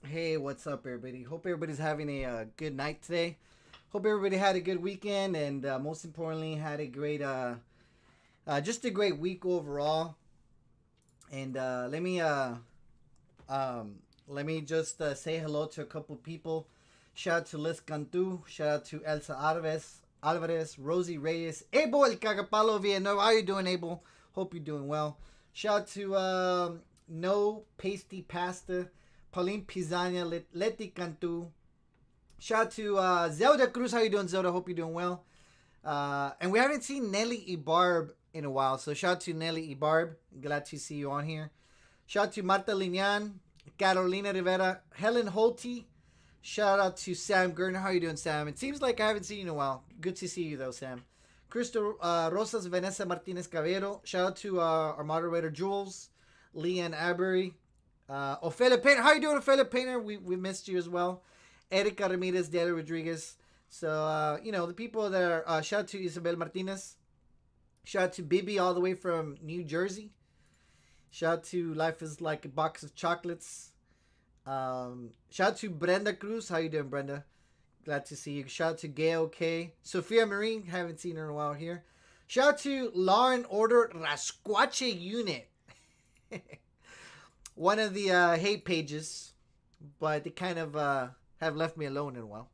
Hey, what's up, everybody? Hope everybody's having a good night today. Hope everybody had a good weekend, and most importantly, had a great, just a great week overall. And let me just say hello to a couple people. Shout out to Liz Cantu. Shout out to Elsa Alvarez, Rosie Reyes, Abel El Cagapalo Villanueva. How you doing, Abel? Hope you're doing well. Shout out to No Pasty Pasta. Pauline Pizania, Leti Cantu. Shout out to Zelda Cruz. How you doing, Zelda? Hope you're doing well. And we haven't seen Nelly Ibarb in a while, so shout out to Nelly Ibarb. Glad to see you on here. Shout out to Marta Linian, Carolina Rivera, Helen Holte. Shout out to Sam Gurner. How you doing, Sam? It seems like I haven't seen you in a while. Good to see you, though, Sam. Crystal Rosas Vanessa Martinez Cabero. Shout out to our moderator, Jules, Leanne Aberry. Ophelia Painter. How you doing, Ophelia Painter? We missed you as well. Erica Ramirez, Dela Rodriguez. So, the people that are, shout out to Isabel Martinez. Shout out to Bibi all the way from New Jersey. Shout out to Life is Like a Box of Chocolates. Shout out to Brenda Cruz. How you doing, Brenda? Glad to see you. Shout out to Gail K. Sophia Marine. Haven't seen her in a while here. Shout out to Law and Order Rasquache Unit. One of the hate pages, but they kind of have left me alone in a while.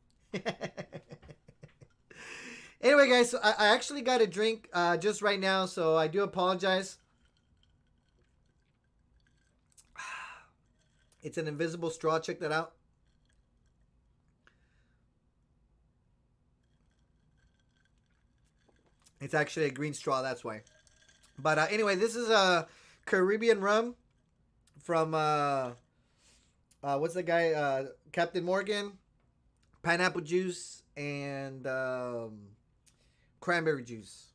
Anyway, guys, so I actually got a drink just right now, so I do apologize. It's an invisible straw. Check that out. It's actually a green straw, that's why. But anyway, this is a Caribbean rum from what's the guy? Captain Morgan, pineapple juice, and cranberry juice.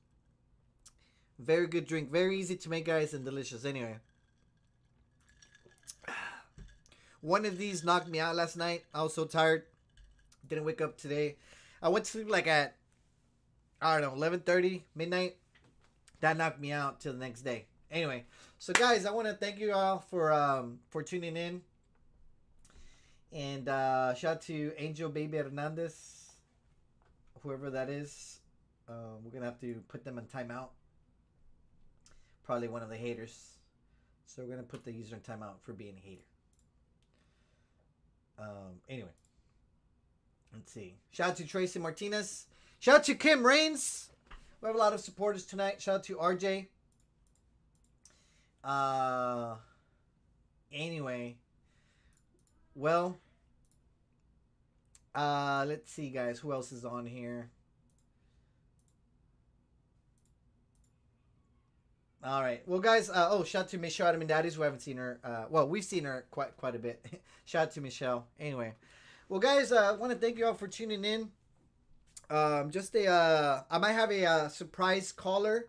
Very good drink. Very easy to make, guys, and delicious. Anyway, one of these knocked me out last night. I was so tired. Didn't wake up today. I went to sleep like at, I don't know, 11:30, midnight. That knocked me out till the next day. Anyway, so guys, I want to thank you all for tuning in. And shout out to Angel Baby Hernandez, whoever that is. We're going to have to put them in timeout. Probably one of the haters. So we're going to put the user in timeout for being a hater. Anyway. Let's see. Shout out to Tracy Martinez. Shout out to Kim Rains. We have a lot of supporters tonight. Shout out to RJ. Anyway. Well. Let's see, guys. Who else is on here? All right. Well, guys. Shout out to Michelle Adamandadis, who haven't seen her. Well, we've seen her quite a bit. Shout out to Michelle. Anyway. Well, guys, I want to thank you all for tuning in. I might have a surprise caller.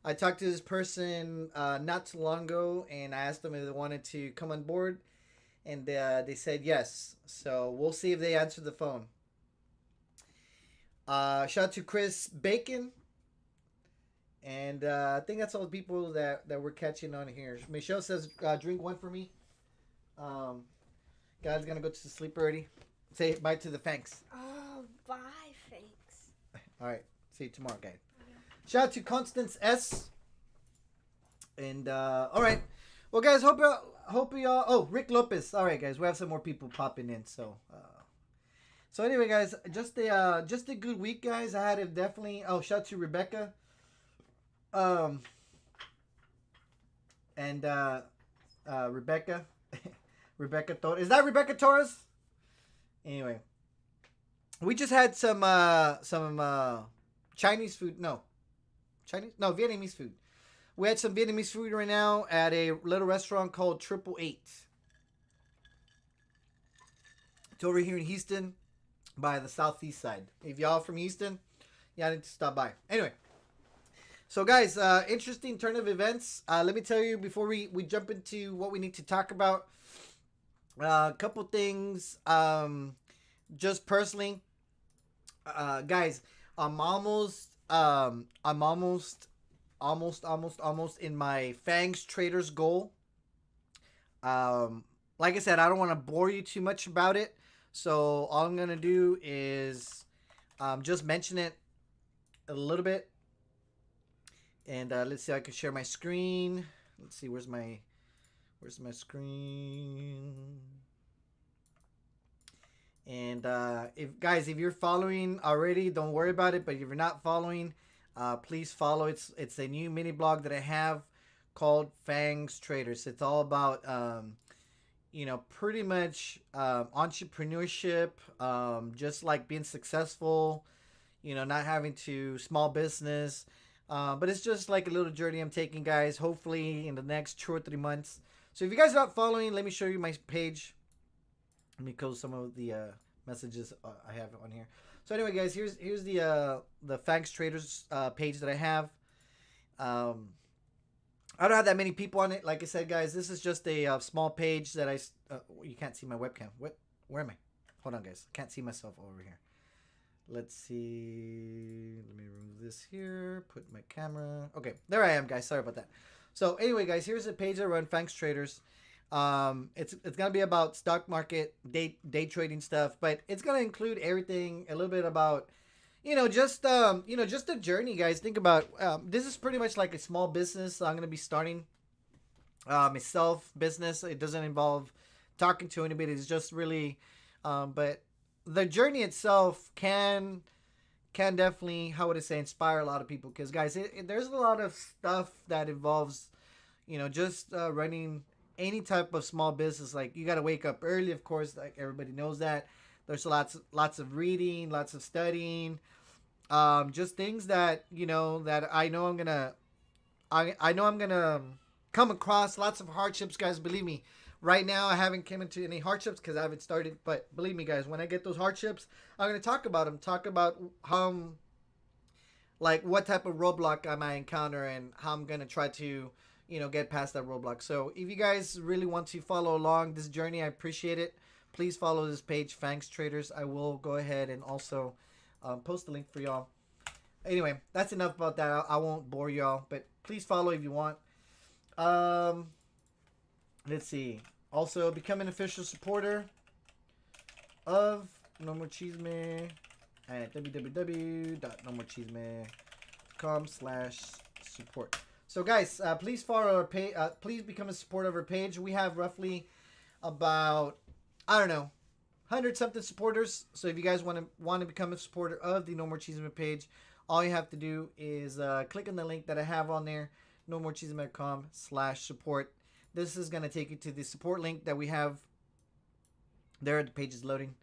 I talked to this person not too long ago, and I asked them if they wanted to come on board, and they said yes. So we'll see if they answer the phone. Shout out to Chris Bacon, and I think that's all the people that we're catching on here. Michelle says, "Drink one for me." Guys, gonna go to sleep already. Say bye to the Fanks. Oh, bye, Fanks. All right. See you tomorrow, guys. Shout out to Constance S. And all right. Well, guys, hope y'all. Oh, Rick Lopez. All right, guys, we have some more people popping in. So anyway, guys, just a good week, guys. I had it definitely. Oh, shout out to Rebecca. And Rebecca. Rebecca Torres. Is that Rebecca Torres? Anyway, we just had some Chinese food. No, Vietnamese food. We had some Vietnamese food right now at a little restaurant called 888. It's over here in Houston, by the southeast side. If y'all from Houston, y'all need to stop by. Anyway, so guys, interesting turn of events. Let me tell you before we jump into what we need to talk about. A couple things, just personally, guys, I'm almost in my Fangs Traders goal. Like I said, I don't want to bore you too much about it, so all I'm gonna do is just mention it a little bit, and let's see. I can share my screen. Let's see. Where's my screen? And if you're following already, don't worry about it. But if you're not following, please follow. It's a new mini blog that I have called Fangs Traders. It's all about pretty much entrepreneurship, just like being successful, not having to small business. But it's just like a little journey I'm taking, guys. Hopefully in the next 2 or 3 months. So if you guys are not following, let me show you my page. Let me close some of the messages I have on here. So anyway, guys, here's the Fangs Traders page that I have. I don't have that many people on it. Like I said, guys, this is just a small page that you can't see my webcam. Where am I? Hold on, guys. I can't see myself over here. Let's see. Let me remove this here. Put my camera. Okay, there I am, guys. Sorry about that. So anyway, guys, here's a page I run, Fangs Traders. It's gonna be about stock market, day trading stuff, but it's gonna include everything. A little bit about, just a journey, guys. Think about this is pretty much like a small business. I'm gonna be starting myself business. It doesn't involve talking to anybody. It's just really, but the journey itself can definitely, how would I say, inspire a lot of people. Because guys, there's a lot of stuff that involves, just running any type of small business. Like you got to wake up early, of course. Like everybody knows that. There's lots of reading, lots of studying, just things that that I know I'm gonna come across lots of hardships, guys. Believe me. Right now, I haven't came into any hardships because I haven't started. But believe me, guys, when I get those hardships, I'm gonna talk about them. Talk about how, like, what type of roadblock I might encounter and how I'm gonna try to, get past that roadblock. So if you guys really want to follow along this journey, I appreciate it. Please follow this page, Fangs Traders. I will go ahead and also post the link for y'all. Anyway, that's enough about that. I won't bore y'all, but please follow if you want. Let's see. Also, become an official supporter of No More Chisme at www.nomorchisme.com/support. So, guys, please follow our page. Please become a supporter of our page. We have roughly about, I don't know, 100-something supporters. So, if you guys want to become a supporter of the No More Chisme page, all you have to do is click on the link that I have on there, nomorchisme.com/support. This is going to take you to the support link that we have there. The page is loading.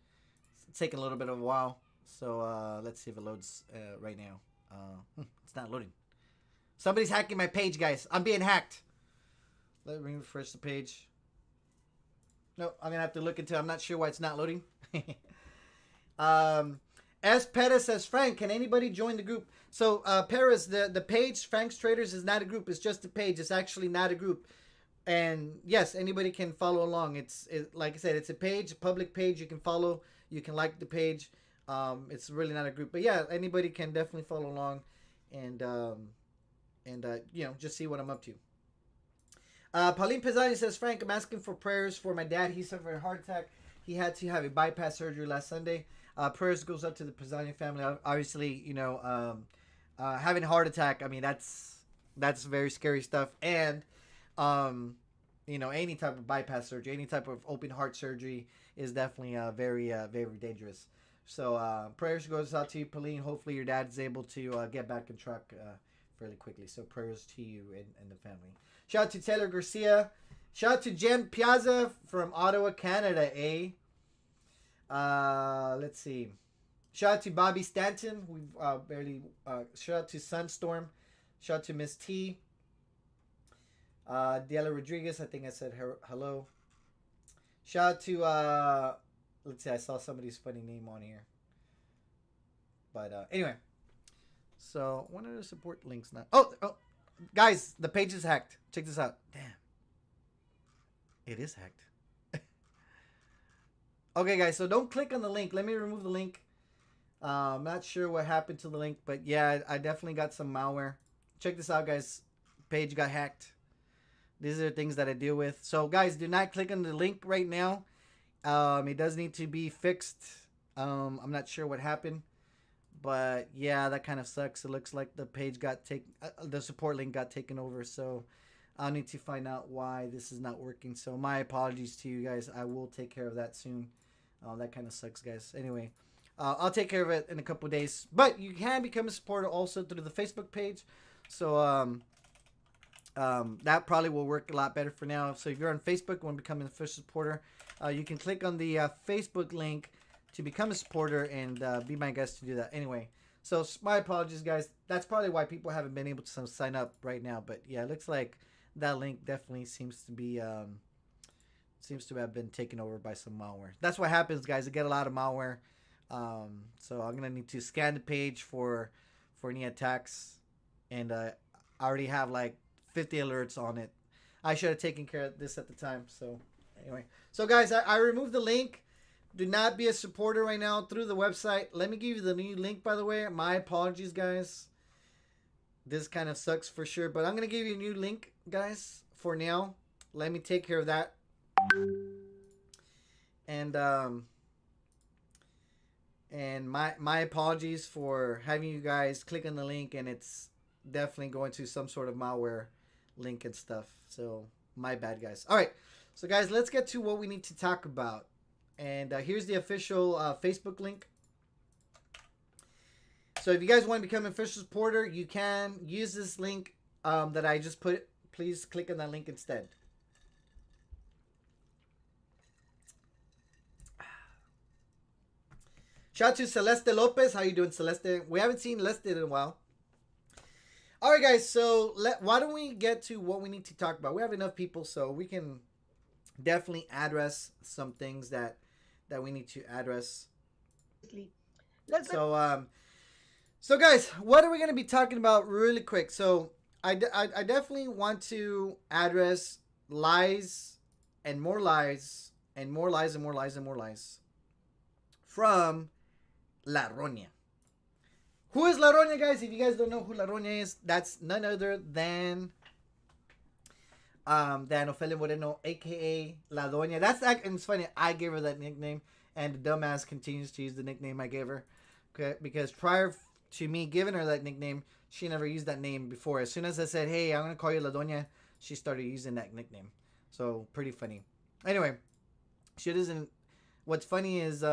It's taking a little bit of a while. So let's see if it loads right now. It's not loading. Somebody's hacking my page, guys. I'm being hacked. Let me refresh the page. No, I'm going to have to look into it. I'm not sure why it's not loading. As Perez says, Frank, can anybody join the group? So, Perez, the page, Frank's Traders, is not a group. It's just a page. It's actually not a group. And yes, anybody can follow along. It's like I said, it's a page, a public page. You can follow. You can like the page. It's really not a group, but yeah, anybody can definitely follow along, and just see what I'm up to. Pauline Pizzani says, Frank, I'm asking for prayers for my dad. He suffered a heart attack. He had to have a bypass surgery last Sunday. Prayers goes up to the Pizzani family. Obviously, having a heart attack. I mean, that's very scary stuff, and any type of bypass surgery, any type of open heart surgery is definitely very, very dangerous. So prayers goes out to you, Pauline. Hopefully your dad is able to get back on track fairly quickly. So prayers to you and the family. Shout out to Taylor Garcia. Shout out to Jen Piazza from Ottawa, Canada, let's see. Shout out to Bobby Stanton. We've shout out to Sunstorm. Shout out to Miss T. Diela Rodriguez, I think I said hello. Shout out to let's see, I saw somebody's funny name on here. But anyway. So one of the support links now. Oh, guys, the page is hacked. Check this out. Damn. It is hacked. Okay, guys, so don't click on the link. Let me remove the link. I'm not sure what happened to the link, but yeah, I definitely got some malware. Check this out, guys. Page got hacked. These are things that I deal with. So, guys, do not click on the link right now. It does need to be fixed. I'm not sure what happened, but yeah, that kind of sucks. It looks like the page got taken, the support link got taken over. So, I'll need to find out why this is not working. So, my apologies to you guys. I will take care of that soon. That kind of sucks, guys. Anyway, I'll take care of it in a couple days. But you can become a supporter also through the Facebook page. So, that probably will work a lot better for now. So if you're on Facebook and want to become an official supporter, you can click on the Facebook link to become a supporter and be my guest to do that. Anyway, so my apologies, guys. That's probably why people haven't been able to sign up right now. But yeah, it looks like that link definitely seems to be seems to have been taken over by some malware. That's what happens, guys. I get a lot of malware. So I'm gonna need to scan the page for any attacks, and I already have like 50 alerts on it. I should have taken care of this at the time. So anyway, so guys, I removed the link. Do not be a supporter right now through the website. Let me give you the new link, by the way. My apologies, guys. This kind of sucks for sure, but I'm gonna give you a new link, guys, for now. Let me take care of that. And my apologies for having you guys click on the link, and it's definitely going to some sort of malware link and stuff. So my bad, guys. All right, so guys, let's get to what we need to talk about. And here's the official Facebook link. So if you guys want to become an official supporter, you can use this link that I just put. Please click on that link instead. Shout out to Celeste Lopez. How you doing, Celeste? We haven't seen Celeste in a while. All right, guys. So why don't we get to what we need to talk about? We have enough people, so we can definitely address some things that we need to address. So guys, what are we going to be talking about really quick? So I definitely want to address lies and more lies and more lies and more lies and more lies from La Roña. Who is La Roña, guys? If you guys don't know who La Roña is, that's none other than Ofelia Moreno, aka La Doña. And it's funny, I gave her that nickname, and the dumbass continues to use the nickname I gave her. Okay, because prior to me giving her that nickname, she never used that name before. As soon as I said, "Hey, I'm gonna call you La Doña," she started using that nickname. So pretty funny. Anyway, she doesn't. What's funny is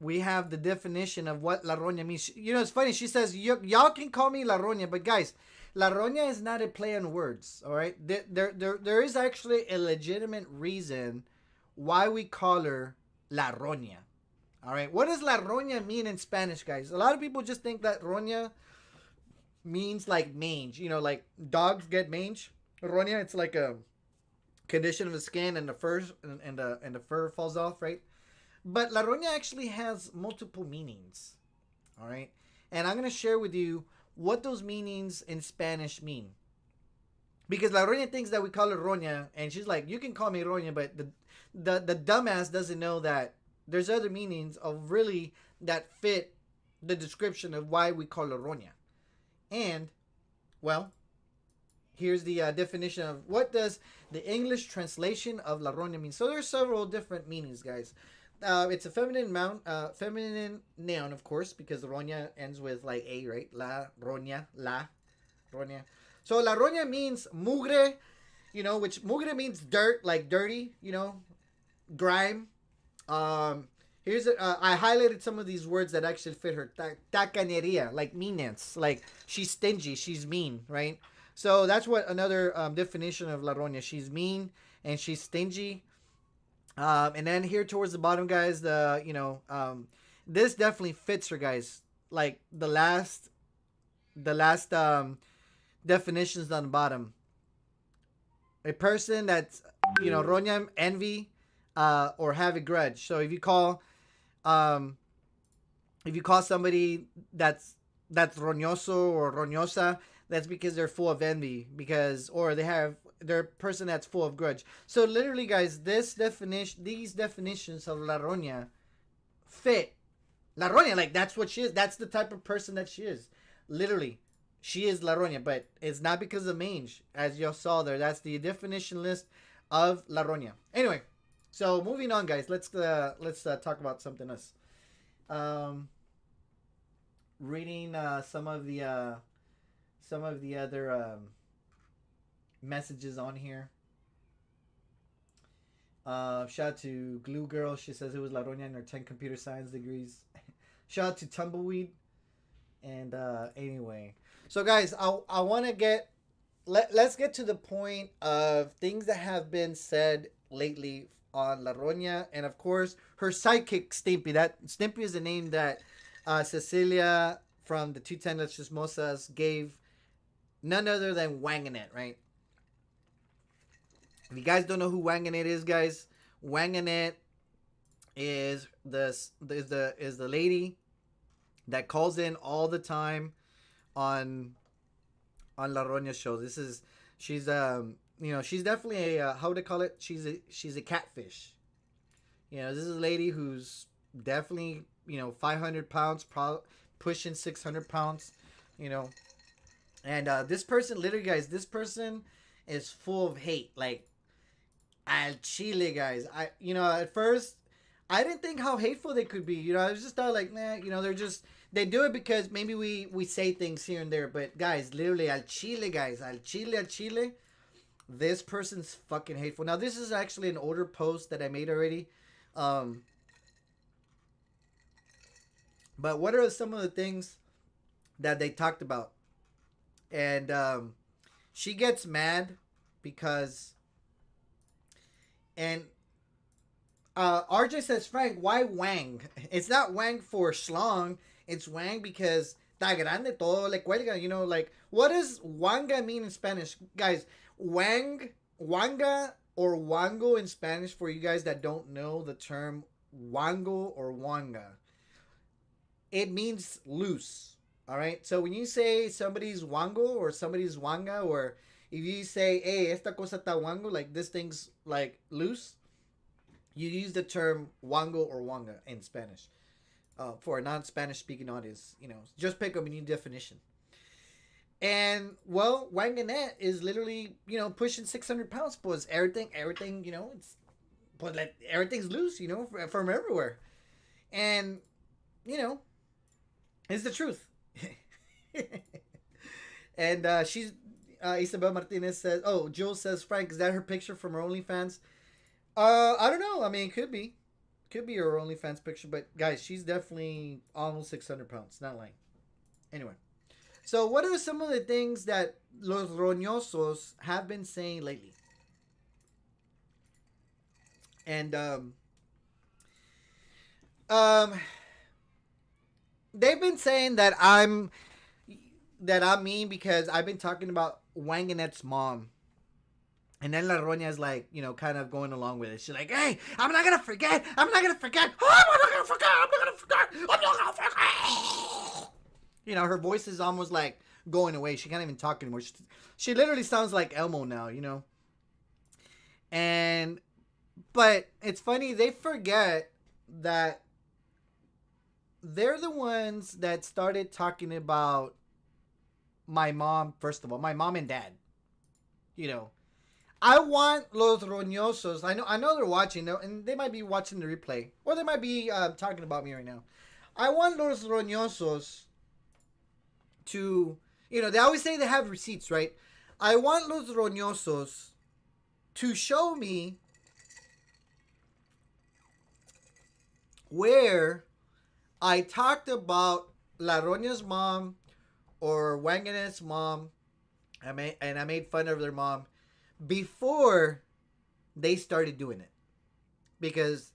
we have the definition of what La Roña means. You know, it's funny. She says, y'all can call me La Roña, but guys, La Roña is not a play on words, all right? There is actually a legitimate reason why we call her La Roña, all right? What does La Roña mean in Spanish, guys? A lot of people just think that Roña means like mange. You know, like dogs get mange. Roña, it's like a condition of the skin and the fur and the fur falls off, right? But La Roña actually has multiple meanings, all right? And I'm going to share with you what those meanings in Spanish mean. Because La Roña thinks that we call her Roña, and she's like, you can call me Roña, but the dumbass doesn't know that there's other meanings of really that fit the description of why we call her Roña. And, well, here's the definition of what does the English translation of La Roña mean. So there's several different meanings, guys. It's a feminine noun, of course, because Roña ends with like A, right? La Roña. So La Roña means mugre, you know, which mugre means dirt, like dirty, you know, grime. Here's I highlighted some of these words that actually fit her. Tacaneria, like meanness, like she's stingy, she's mean, right? So that's what another definition of La Roña. She's mean and she's stingy. And then here towards the bottom, guys, this definitely fits her, guys. Like the last definitions on the bottom. A person that's, you know, roña, envy, or have a grudge. So if you call somebody that's roñoso or roñosa, that's because they're full of envy, or they're a person that's full of grudge. So literally, guys, these definitions of La Roña fit La Roña. Like that's what she is. That's the type of person that she is. Literally, she is La Roña, but it's not because of mange, as you saw there. That's the definition list of La Roña. Anyway, so moving on, guys. Let's talk about something else. Reading some of the other messages on here. Shout out to Glue Girl. She says it was La Roña in her 10 computer science degrees. Shout out to Tumbleweed. And anyway, so guys, I want to let's get to the point of things that have been said lately on La Roña, and of course her sidekick Stimpy. That Stimpy is the name that Cecilia from the 210 Las Chismosas gave none other than Wanganet, right? If you guys don't know who Wanganet is, guys, Wanganet is the lady that calls in all the time on La Roña's show. She's definitely a how would I call it? She's a catfish. You know, this is a lady who's definitely, 500 pounds, pushing 600 pounds, and this person, literally, guys, this person is full of hate, like al Chile, guys. At first I didn't think how hateful they could be. You know, I was just thought like, nah, you know, they do it because maybe we say things here and there. But guys, literally al chile, guys, al chile. This person's fucking hateful. Now this is actually an older post that I made already. Um, but what are some of the things that they talked about? And she gets mad because, and RJ says, Frank, why Wang? It's not Wang for schlong. It's Wang because ta grande todo le cuelga. You know, like, what does Wanga mean in Spanish? Guys, Wanga or Wango in Spanish, for you guys that don't know the term Wango or Wanga, it means loose. All right. So when you say somebody's Wango or somebody's Wanga, or if you say, hey, esta cosa está Wango, like this thing's like loose, you use the term Wango or Wanga in Spanish. For a non-Spanish speaking audience, you know, just pick up a new definition. And well, Wanganette is literally, you know, pushing 600 pounds. But everything, you know, it's, but like everything's loose, you know, from everywhere. And you know, it's the truth. And she's Isabel Martinez says, "Oh, Jules says, Frank, is that her picture from her OnlyFans?" I don't know. I mean, it could be her OnlyFans picture, but guys, she's definitely almost 600 pounds. Not lying. Anyway, so what are some of the things that los roñosos have been saying lately? And they've been saying that I'm mean because I've been talking about Wanganette's mom. And then La Roña is like, you know, kind of going along with it. She's like, hey, I'm not going to forget. Oh, I'm not going to forget. You know, her voice is almost like going away. She can't even talk anymore. She literally sounds like Elmo now, you know. But it's funny, they forget that they're the ones that started talking about my mom, first of all, my mom and dad. You know, I want los roñosos. I know they're watching, and they might be watching the replay, or they might be talking about me right now. I want los roñosos to, you know, they always say they have receipts, right? I want los roñosos to show me where I talked about La Roña's mom or Wanganette's mom, I made fun of their mom before they started doing it, because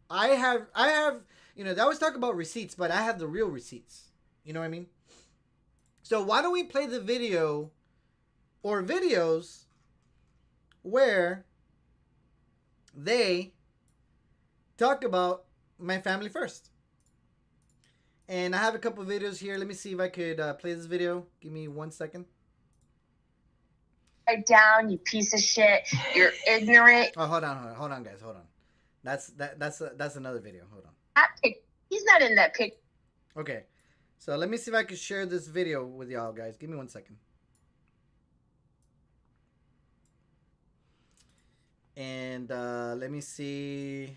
I have, you know, they always talk about receipts, but I have the real receipts. You know what I mean? So why don't we play the video or videos where they talk about my family first? And I have a couple videos here. Let me see if I could play this video. Give me 1 second. Down, you piece of shit. You're ignorant. Oh, hold on, guys, hold on. That's another video. Hold on. He's not in that picture. Okay, so let me see if I can share this video with y'all, guys. Give me 1 second. And let me see.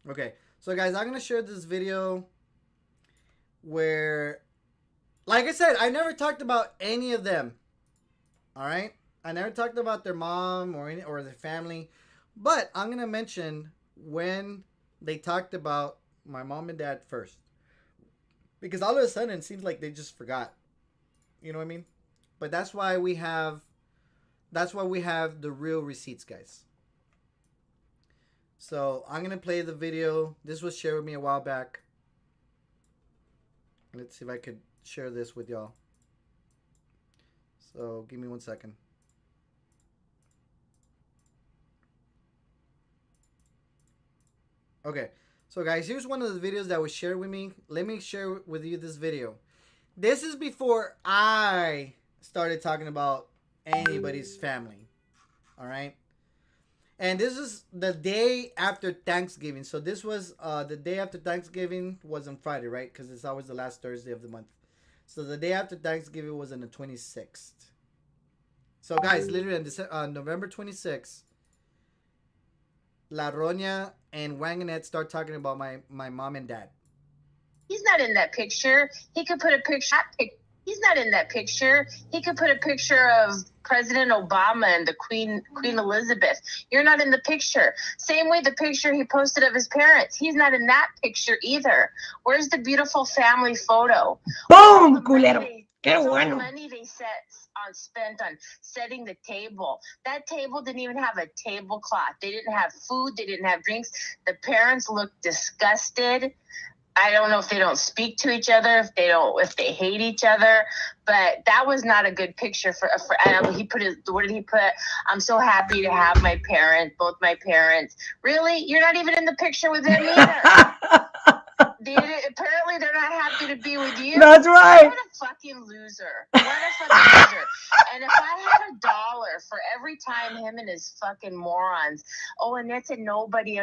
Okay, so guys, I'm gonna share this video where, like I said, I never talked about any of them. All right, I never talked about their mom or their family, but I'm gonna mention when they talked about my mom and dad first, because all of a sudden it seems like they just forgot. You know what I mean? But that's why we have the real receipts, guys. So I'm gonna play the video. This was shared with me a while back. Let's see if I could share this with y'all. So give me 1 second. Okay, so guys, here's one of the videos that was shared with me. Let me share with you this video. This is before I started talking about anybody's family. All right. And this is the day after Thanksgiving. So this was the day after Thanksgiving was on Friday, right? Because it's always the last Thursday of the month. So the day after Thanksgiving was on the 26th. So guys, literally on November 26th, La Roña and Wanganette start talking about my mom and dad. He's not in that picture. He could put a picture. He's not in that picture. He could put a picture of President Obama and the Queen Elizabeth. You're not in the picture. Same way the picture he posted of his parents. He's not in that picture either. Where's the beautiful family photo? ¡Pum, culero! ¡Qué bueno! Money they spent on setting the table. That table didn't even have a tablecloth. They didn't have food. They didn't have drinks. The parents looked disgusted. I don't know if they don't speak to each other, if they hate each other, but that was not a good picture for he put what did he put? I'm so happy to have both my parents. Really? You're not even in the picture with them either. Apparently they're not happy to be with you. That's right. What a fucking loser. What a fucking loser. And if I had $1 for every time him and his fucking morons, oh, Annette's a nobody,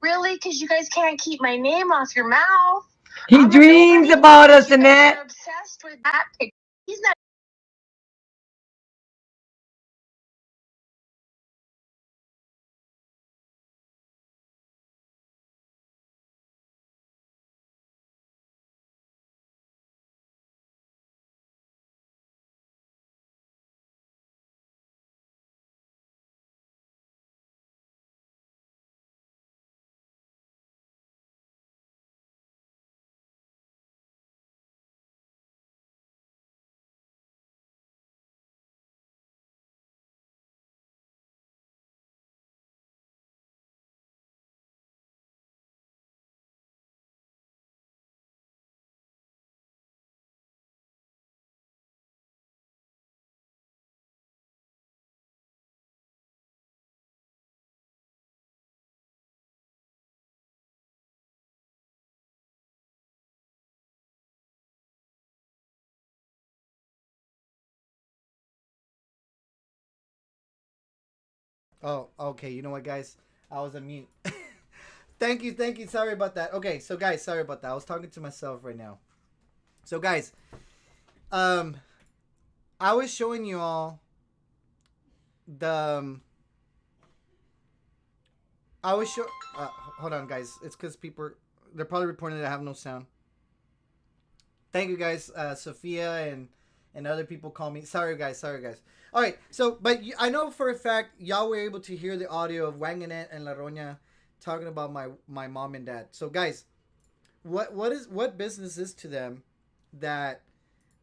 really? Because you guys can't keep my name off your mouth. He dreams about us, Annette. You're obsessed with that picture. He's not. Oh, okay. You know what, guys? I was on mute. Thank you. Sorry about that. Okay, so guys, sorry about that. I was talking to myself right now. So guys, I was showing you all the. I was show. Hold on, guys. It's because they're probably reporting that I have no sound. Thank you, guys. Sophia and other people call me. Sorry, guys. All right. So, but I know for a fact y'all were able to hear the audio of Wanganette and La Roña talking about my mom and dad. So, guys, what business is to them that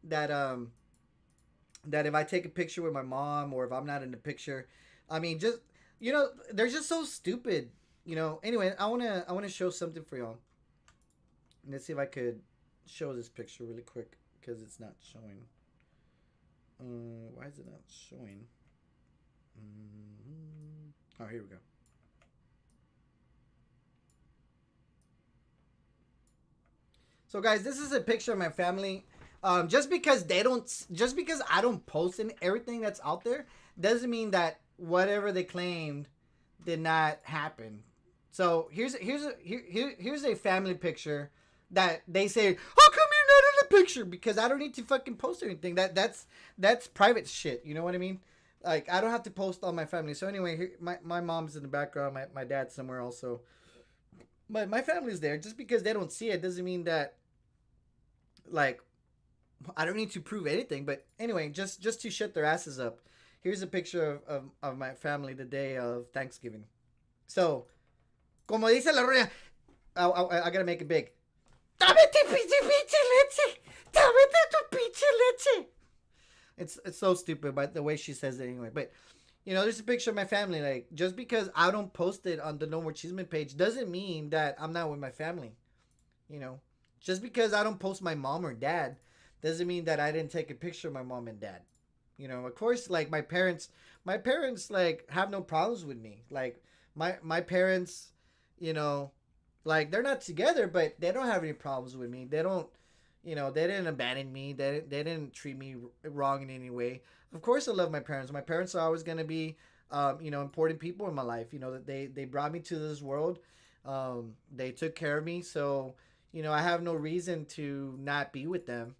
if I take a picture with my mom or if I'm not in the picture, I mean, just they're just so stupid. Anyway, I wanna show something for y'all. Let's see if I could show this picture really quick because it's not showing. Why is it not showing? Oh, here we go. So, guys, this is a picture of my family. Just because I don't post everything that's out there doesn't mean that whatever they claimed did not happen. So here's a family picture that they say, how come you're not in the picture? Because I don't need to fucking post anything. That's private shit. You know what I mean? Like, I don't have to post all my family. So anyway, here, my mom's in the background. My dad's somewhere also. But my family's there. Just because they don't see it doesn't mean that, like, I don't need to prove anything. But anyway, just to shut their asses up. Here's a picture of my family the day of Thanksgiving. So, como dice la roya, I gotta make it big. Dame tu pinche leche. Dame tu pinche leche. It's so stupid, but the way she says it anyway. But there's a picture of my family. Like, just because I don't post it on the No More Chisme page doesn't mean that I'm not with my family. Just because I don't post my mom or dad doesn't mean that I didn't take a picture of my mom and dad. Of course, like my parents like have no problems with me. Like my parents, like they're not together, but they don't have any problems with me. They don't, they didn't abandon me. They didn't treat me wrong in any way. Of course, I love my parents. My parents are always going to be, important people in my life. That they brought me to this world. They took care of me. So, I have no reason to not be with them.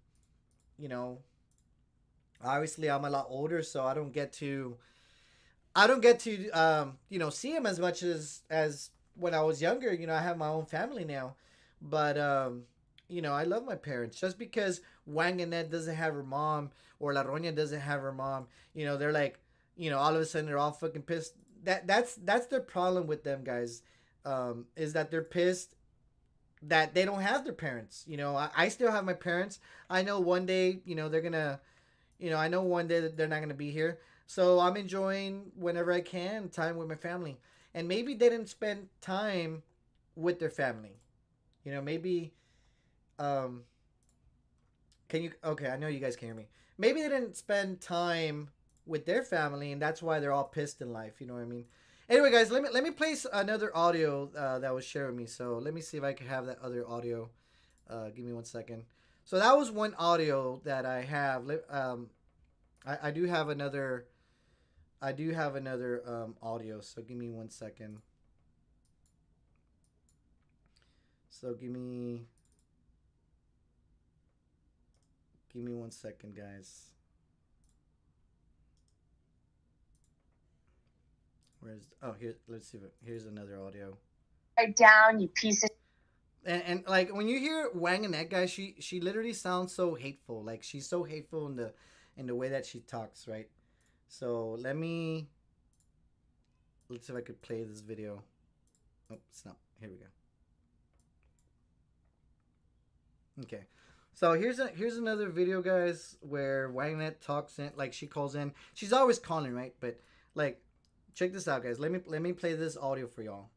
Obviously, I'm a lot older, so I don't get to see him as much as when I was younger. I have my own family now, but I love my parents. Just because Wang and Ned doesn't have her mom, or La Roña doesn't have her mom, they're like, all of a sudden they're all fucking pissed. That's their problem with them guys, is that they're pissed that they don't have their parents. I still have my parents. I know one day, they're gonna, I know one day that they're not gonna be here. So I'm enjoying whenever I can time with my family. And maybe they didn't spend time with their family. Maybe um can you okay, I know you guys can hear me. Maybe they didn't spend time with their family and that's why they're all pissed in life, you know what I mean? Anyway, guys, let me play another audio that was shared with me. So let me see if I can have that other audio. Give me 1 second. So that was one audio that I have. I do have another. I do have another audio. So give me 1 second. So give me 1 second, guys. Here, let's see. Here's another audio. Right down, you piece of. And like when you hear Wang and that guy, she literally sounds so hateful. Like she's so hateful in the way that she talks, right? So let's see if I could play this video. Oh, it's not. Here we go. Okay. So here's another video, guys, where Wangnet talks in, like she calls in. She's always calling, right? But like, check this out, guys. Let me play this audio for y'all.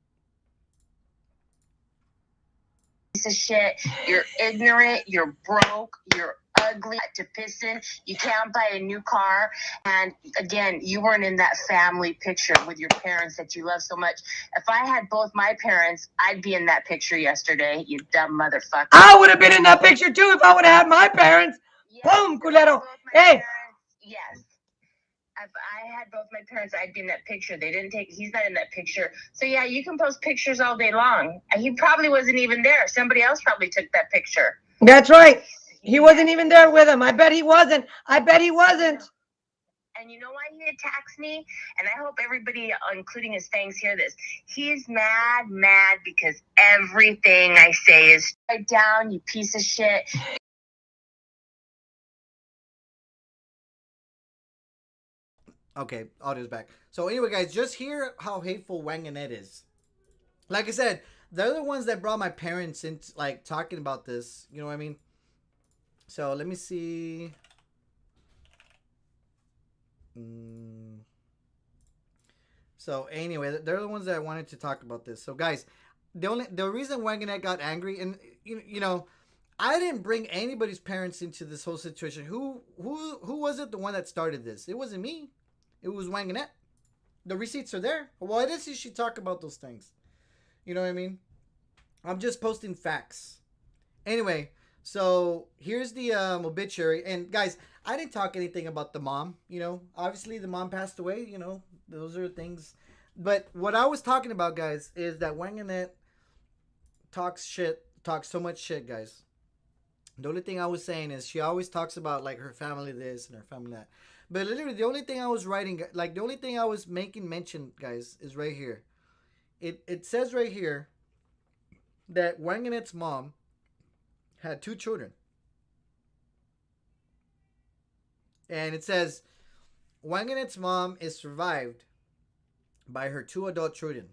Piece of shit. You're ignorant. You're broke. You're ugly to piss in. You can't buy a new car. And again, you weren't in that family picture with your parents that you love so much. If I had both my parents, I'd be in that picture yesterday, you dumb motherfucker. I would have been in that picture too if I would have had my parents. Yes, Boom, culero. Hey. Parents, yes. If I had both my parents, I'd be in that picture. He's not in that picture. So yeah, you can post pictures all day long. He probably wasn't even there. Somebody else probably took that picture. That's right. He wasn't even there with him. I bet he wasn't. And you know why he attacks me? And I hope everybody, including his fangs, hear this. He's mad because everything I say is right down, you piece of shit. Okay, audio's back. So anyway, guys, just hear how hateful Wang and Ed is. Like I said, they're the ones that brought my parents into like talking about this. You know what I mean? So let me see. So anyway, they're the ones that wanted to talk about this. So guys, the reason Wang and Ed got angry, and I didn't bring anybody's parents into this whole situation. Who was it? The one that started this? It wasn't me. It was Wang and Ed. The receipts are there. Why does she talk about those things? You know what I mean? I'm just posting facts. Anyway, so here's the obituary. And guys, I didn't talk anything about the mom. Obviously the mom passed away. Those are things. But what I was talking about, guys, is that Wang and Ed talks so much shit, guys. The only thing I was saying is she always talks about like her family this and her family that. But literally the only thing I was writing, like the only thing I was making mention, guys, is right here. It says right here that Wang and Ed's mom had 2 children. And it says Wang and Ed's mom is survived by her 2 adult children.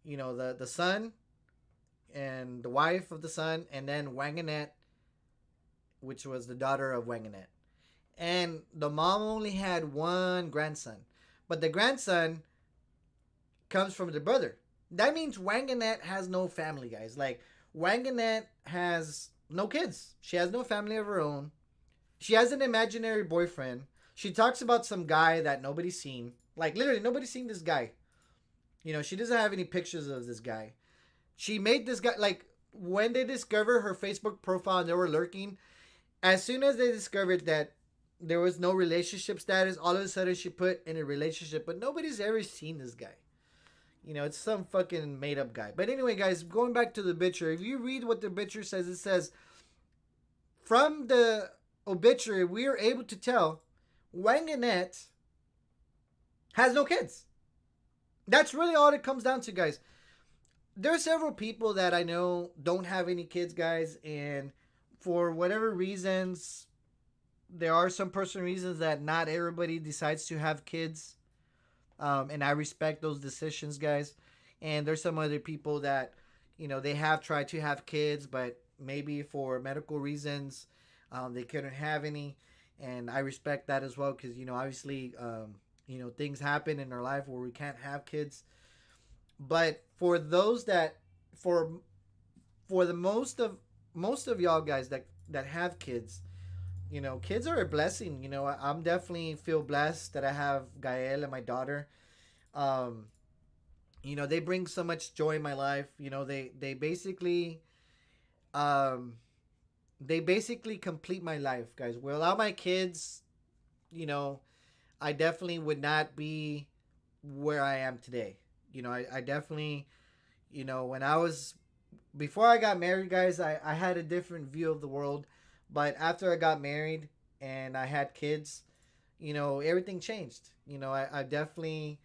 The son and the wife of the son, and then Wang and Ed, which was the daughter of Wang and Ed. And the mom only had 1 grandson. But the grandson comes from the brother. That means Wang and Ed has no family, guys. Like, Wang and Ed has no kids. She has no family of her own. She has an imaginary boyfriend. She talks about some guy that nobody's seen. Like, literally, nobody's seen this guy. She doesn't have any pictures of this guy. She made this guy, like, when they discovered her Facebook profile and they were lurking, as soon as they discovered that there was no relationship status, all of a sudden she put in a relationship, but nobody's ever seen this guy. It's some fucking made up guy. But anyway, guys, going back to the obituary, if you read what the obituary says, it says, from the obituary, we are able to tell Wanganette has no kids. That's really all it comes down to, guys. There are several people that I know don't have any kids, guys, and for whatever reasons, there are some personal reasons that not everybody decides to have kids, and I respect those decisions, guys. And there's some other people that, they have tried to have kids, but maybe for medical reasons, they couldn't have any, and I respect that as well because obviously, things happen in our life where we can't have kids. But for those that, for the most of y'all guys that have kids, kids are a blessing. I'm definitely feel blessed that I have Gael and my daughter. Um, they bring so much joy in my life. They basically um they basically complete my life, guys. Without my kids, I definitely would not be where I am today. I definitely, when I was, before I got married, guys, I had a different view of the world. But after I got married and I had kids, everything changed. I definitely,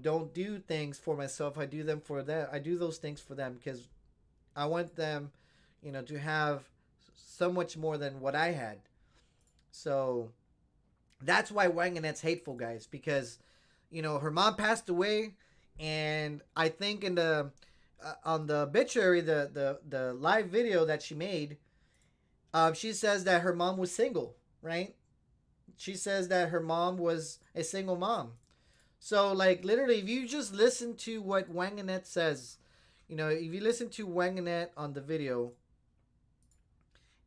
don't do things for myself. I do them for them. I do those things for them because I want them, to have so much more than what I had. So that's why Wanganette's hateful, guys, because her mom passed away, and I think in the on the obituary, the live video that she made, she says that her mom was single, right? She says that her mom was a single mom. So, like, literally, if you just listen to what Wanganette says, if you listen to Wanganette on the video,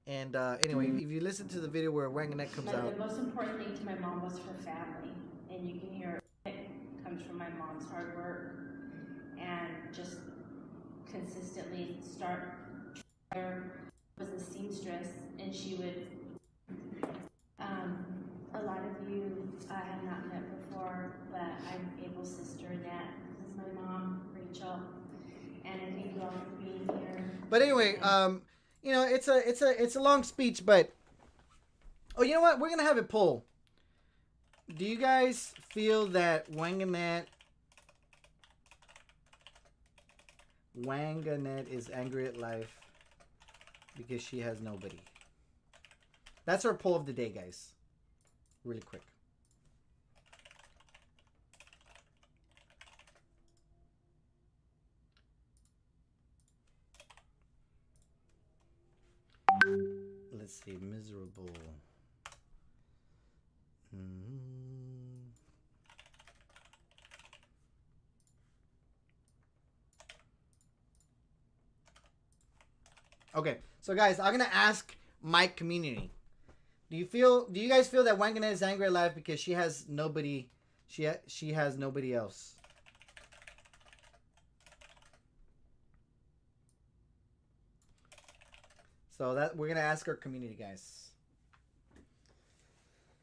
and anyway, if you listen to the video where Wanganette comes out. The most important thing to my mom was her family, and you can hear it comes from my mom's hard work and just consistently start. Was a seamstress, and she would. A lot of you I have not met before, but I'm Abel's sister, Annette. This is my mom, Rachel, and I thank you all for being here. But anyway, it's a long speech, but you know what? We're gonna have a poll. Do you guys feel that Wanganette is angry at life because she has nobody? That's our poll of the day, guys. Really quick. Let's see, miserable. Okay, so guys, I'm gonna ask my community. Do you guys feel that Wanganette is angry at life because she has nobody? She has nobody else. So that we're gonna ask our community, guys.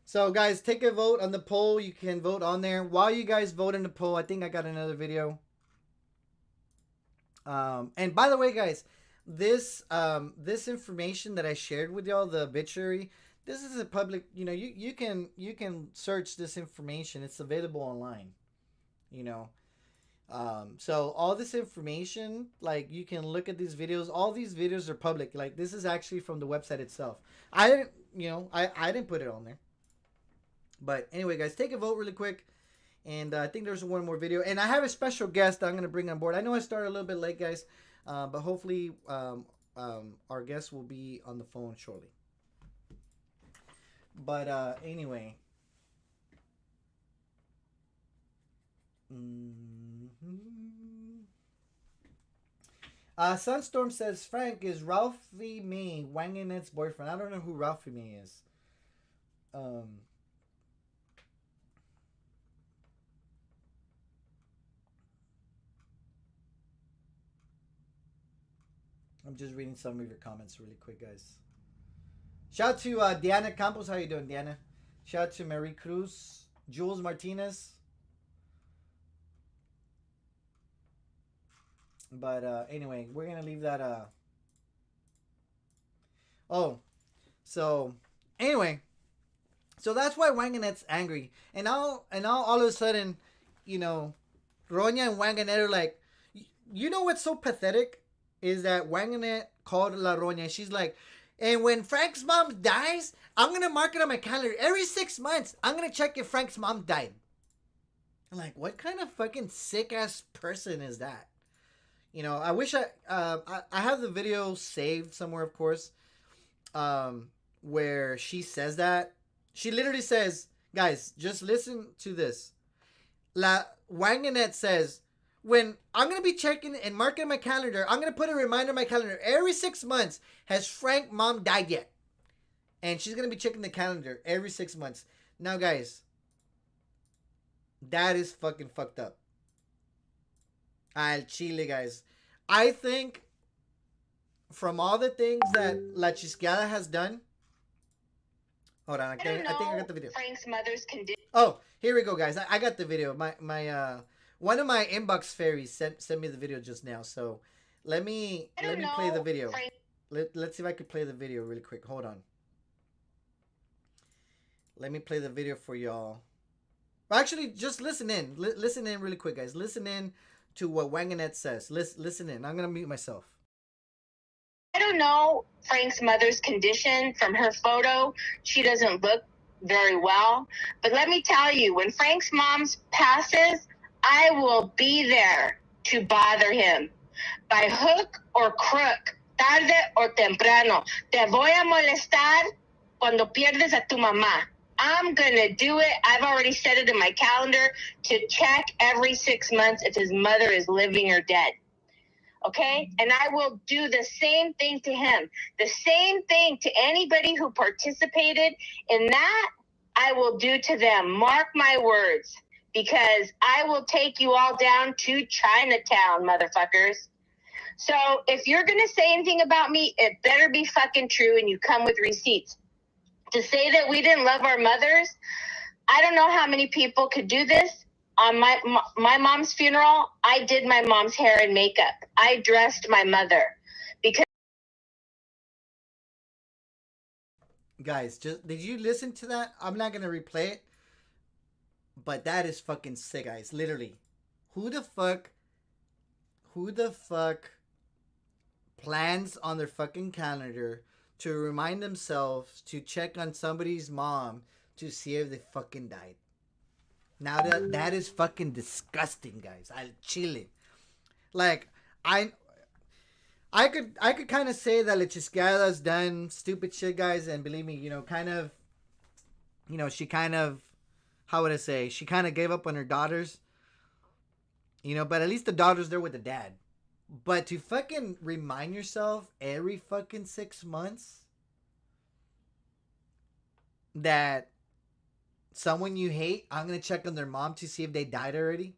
So guys, take a vote on the poll. You can vote on there. While you guys vote in the poll, I think I got another video. And by the way, guys, this information that I shared with y'all, the obituary, this is a public. You can search this information. It's available online. So all this information, like, you can look at these videos. All these videos are public. Like, this is actually from the website itself. I didn't, I didn't put it on there. But anyway, guys, take a vote really quick. And I think there's one more video. And I have a special guest that I'm going to bring on board. I know I started a little bit late, guys. But hopefully our guest will be on the phone shortly. But anyway. Sunstorm says, Frank, is Ralphie May Wanganette's boyfriend? I don't know who Ralphie May is. I'm just reading some of your comments really quick, guys. Shout out to Diana Campos. How you doing, Diana? Shout out to Marie Cruz. Jules Martinez. But anyway, we're going to leave that. Oh, so Anyway, so that's why Wanganet's angry, and now all of a sudden, you know, Ronya and Wanganet are like, you know what's so pathetic is that Wanganet called La Ronya. She's like, and when Frank's mom dies, I'm gonna mark it on my calendar every 6 months. I'm gonna check if Frank's mom died. I'm like, what kind of fucking sick ass person is that? You know, I wish I have the video saved somewhere, of course, where she says that. She literally says, guys, just listen to this. La Wanganet says, when I'm going to be checking and marking my calendar, I'm going to put a reminder on my calendar every 6 months. Has Frank mom died yet? And she's going to be checking the calendar every 6 months. Now, guys, that is fucking fucked up. Al Chile, guys. I think from all the things that La Chisqueada has done. Hold on, I think I got the video. Frank's mother's condition. Oh, here we go, guys. I got the video. My one of my inbox fairies sent me the video just now. So let me play the video. Let's see if I can play the video really quick. Hold on. Let me play the video for y'all. Actually, just listen in. Listen in really quick, guys. Listen in to what Wanganet says. Listen in. I'm gonna mute myself. I don't know Frank's mother's condition from her photo. She doesn't look very well. But let me tell you, when Frank's mom passes, I will be there to bother him. By hook or crook, tarde o temprano. Te voy a molestar cuando pierdes a tu mamá. I'm going to do it. I've already set it in my calendar to check every 6 months if his mother is living or dead. Okay? And I will do the same thing to him. The same thing to anybody who participated in that, I will do to them. Mark my words. Because I will take you all down to Chinatown, motherfuckers. So if you're going to say anything about me, it better be fucking true and you come with receipts. To say that we didn't love our mothers, I don't know how many people could do this. On my mom's funeral, I did my mom's hair and makeup. I dressed my mother. Because guys, did you listen to that? I'm not going to replay it. But that is fucking sick, guys. Literally. Who the fuck plans on their fucking calendar to remind themselves to check on somebody's mom to see if they fucking died? Now that is fucking disgusting, guys. Al Chile. Like, I could kind of say that La Chisqueada's done stupid shit, guys, and believe me, she kind of, how would I say, she kind of gave up on her daughters, but at least the daughter's there with the dad. But to fucking remind yourself every fucking 6 months that someone you hate, I'm going to check on their mom to see if they died already.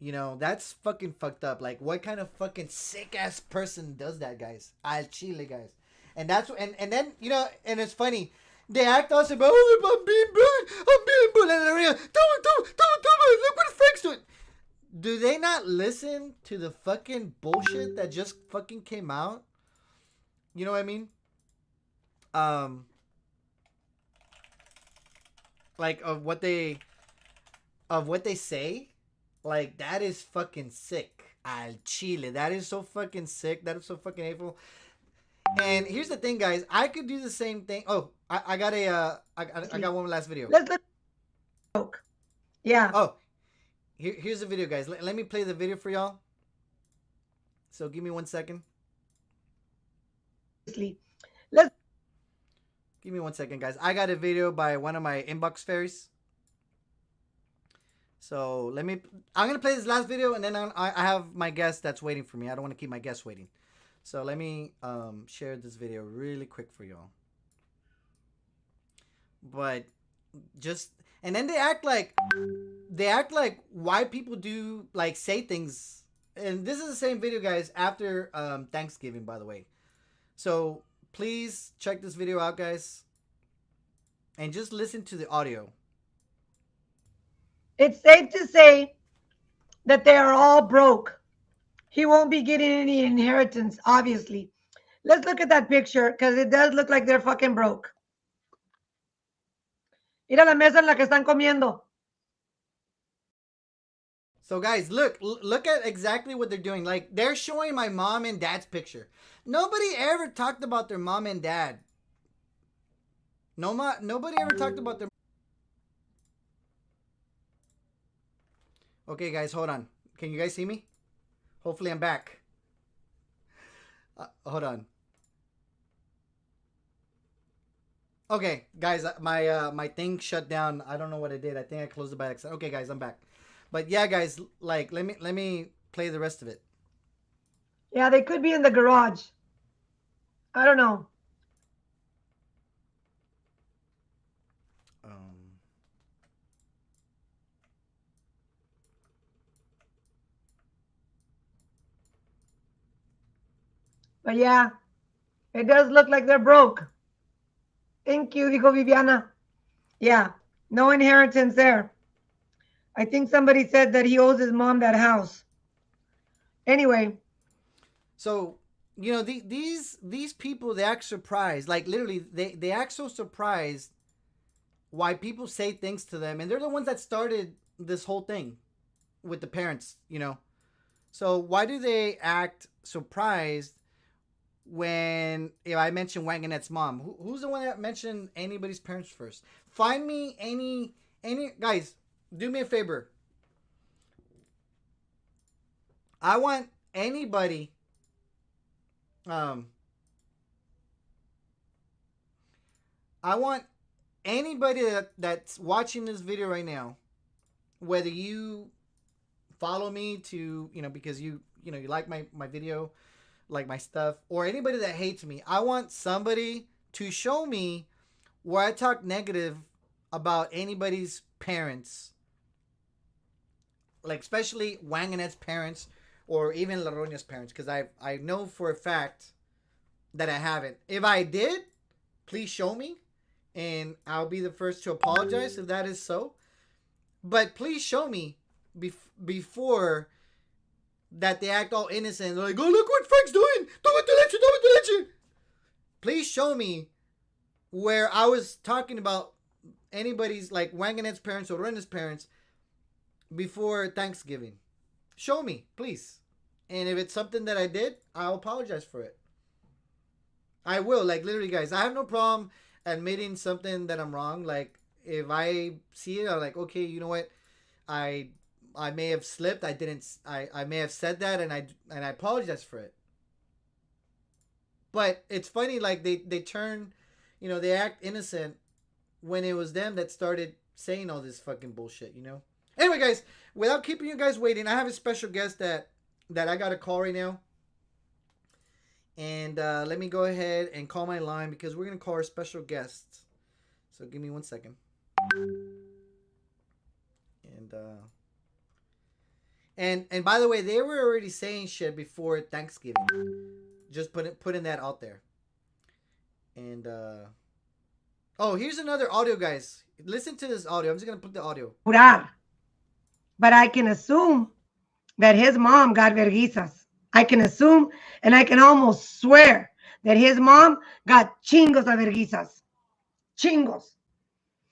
That's fucking fucked up. Like, what kind of fucking sick ass person does that, guys? Al Chile, guys. And that's, and then, and it's funny. They act also about, I'm being bullied. And they're like, don't, look what Frank's doing. Do they not listen to the fucking bullshit that just fucking came out? You know what I mean? Like, of what they say? Like, that is fucking sick. Al Chile. That is so fucking sick. That is so fucking hateful. And here's the thing, guys. I could do the same thing. Oh, I got I got one last video. Let's yeah. Oh, here's the video, guys. Let me play the video for y'all. So give me 1 second. Let's give me 1 second, guys. I got a video by one of my inbox fairies. So I'm gonna play this last video, and then I have my guest that's waiting for me. I don't want to keep my guest waiting. So let me share this video really quick for y'all. But and then they act like why people do, like, say things. And this is the same video, guys, after Thanksgiving, by the way. So please check this video out, guys, and just listen to the audio. It's safe to say that they are all broke. He won't be getting any inheritance, obviously. Let's look at that picture, because it does look like they're fucking broke. Mira la mesa en la que están comiendo. So guys, look at exactly what they're doing. Like they're showing my mom and dad's picture. Nobody ever talked about their mom and dad. Nobody ever talked about their. Okay, guys, hold on. Can you guys see me? Hopefully, I'm back. Hold on. Okay, guys, my thing shut down. I don't know what I did. I think I closed it by accident. Okay, guys, I'm back. But yeah, guys, like let me play the rest of it. Yeah, they could be in the garage. I don't know. But yeah, it does look like they're broke. Thank you, dijo Viviana. Yeah, no inheritance there. I think somebody said that he owes his mom that house. Anyway. So, you know, these people, they act surprised. Like literally, they act so surprised why people say things to them, and they're the ones that started this whole thing with the parents, you know. So why do they act surprised when if I mention Wanganet's mom? Who's the one that mentioned anybody's parents first? Find me any guys. Do me a favor. I want anybody. I want anybody that's watching this video right now, whether you follow me to, you know, because you like my video, like my stuff, or anybody that hates me, I want somebody to show me where I talk negative about anybody's parents, like especially Wanganet's parents or even La Roña's parents, because I know for a fact that I haven't. If I did, please show me, and I'll be the first to apologize if that is so. But please show me before that they act all innocent. They're like, oh, look what Frank's doing. Please show me where I was talking about anybody's, like Wanganet's parents or Rena's parents before Thanksgiving. Show me, please. And if it's something that I did, I'll apologize for it. I will. Like, literally, guys, I have no problem admitting something that I'm wrong. Like, if I see it, I'm like, okay, you know what? I may have slipped. I may have said that, and I apologize for it. But it's funny, like they turn, you know, they act innocent when it was them that started saying all this fucking bullshit, you know. Anyway, guys, without keeping you guys waiting, I have a special guest that I got to call right now. And let me go ahead and call my line because we're gonna call our special guest. So give me 1 second. And by the way, they were already saying shit before Thanksgiving. Just putting that out there. And oh, here's another audio, guys. Listen to this audio. I'm just gonna put the audio. But I can assume that his mom got verguizas. I can assume, and I can almost swear that his mom got chingos of verguizas. Chingos.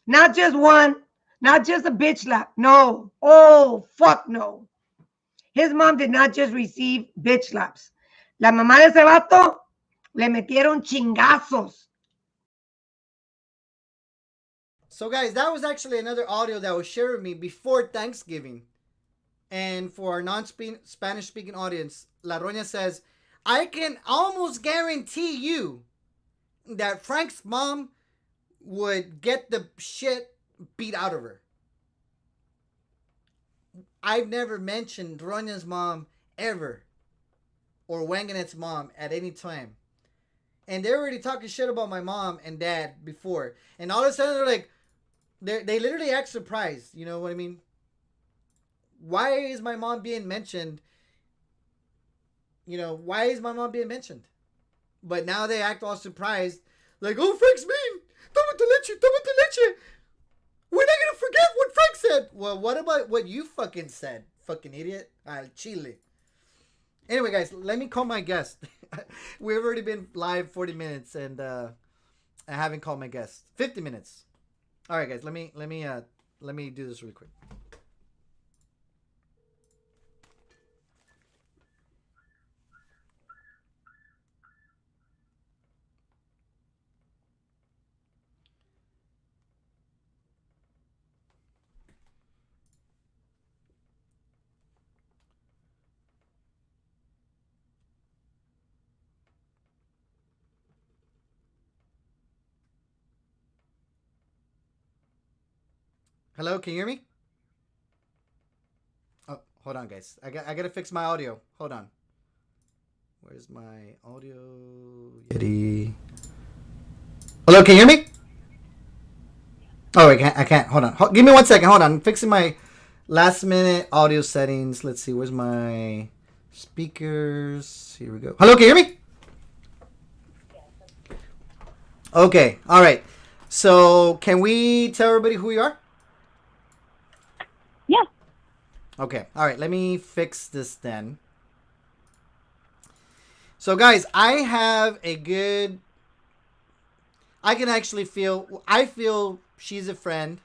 Not just one, not just a bitch slap. No. Oh, fuck no. His mom did not just receive bitch slaps. La mamá de ese vato le metieron chingazos. So, guys, that was actually another audio that was shared with me before Thanksgiving. And for our non-Spanish speaking audience, La Roña says, I can almost guarantee you that Frank's mom would get the shit beat out of her. I've never mentioned Roña's mom ever, or Wanganet's mom at any time. And they're already talking shit about my mom and dad before. And all of a sudden they're like, they literally act surprised. You know what I mean? Why is my mom being mentioned? You know, why is my mom being mentioned? But now they act all surprised. Like, oh, Frank's mean. Toma tu leche, toma tu leche. We're not going to forget what Frank said. Well, what about what you fucking said? Fucking idiot. Al Chile. Anyway, guys, let me call my guest. We've already been live 40 minutes and I haven't called my guest. 50 minutes. All right, guys. Let me do this really quick. Hello, can you hear me? Oh, hold on, guys. I gotta fix my audio. Hold on. Where's my audio? Yeti. Hello, can you hear me? Oh, I can't. Hold on. Give me 1 second. Hold on. I'm fixing my last minute audio settings. Let's see. Where's my speakers? Here we go. Hello, can you hear me? Okay. All right. So, can we tell everybody who we are? Yeah. Okay. All right. Let me fix this then. So, guys, I have a good. I can actually feel. I feel she's a friend.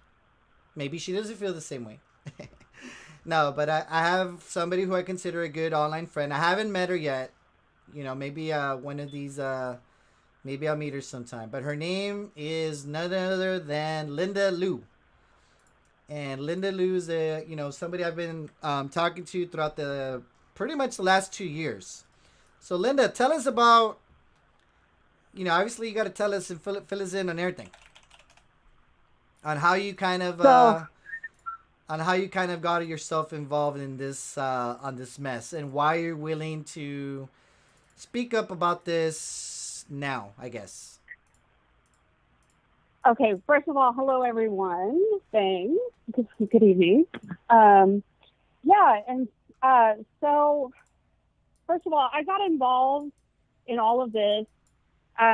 Maybe she doesn't feel the same way. No, but I have somebody who I consider a good online friend. I haven't met her yet. You know, maybe one of these. Maybe I'll meet her sometime. But her name is none other than Linda Liu. And Linda Liu's somebody I've been talking to throughout the pretty much the last 2 years. So Linda, tell us about. Obviously you got to tell us and fill us in on everything. On how you kind of got yourself involved in this on this mess, and why you're willing to speak up about this now, I guess. Okay. First of all, hello everyone. Thanks. Good evening. Yeah, and so first of all, I got involved in all of this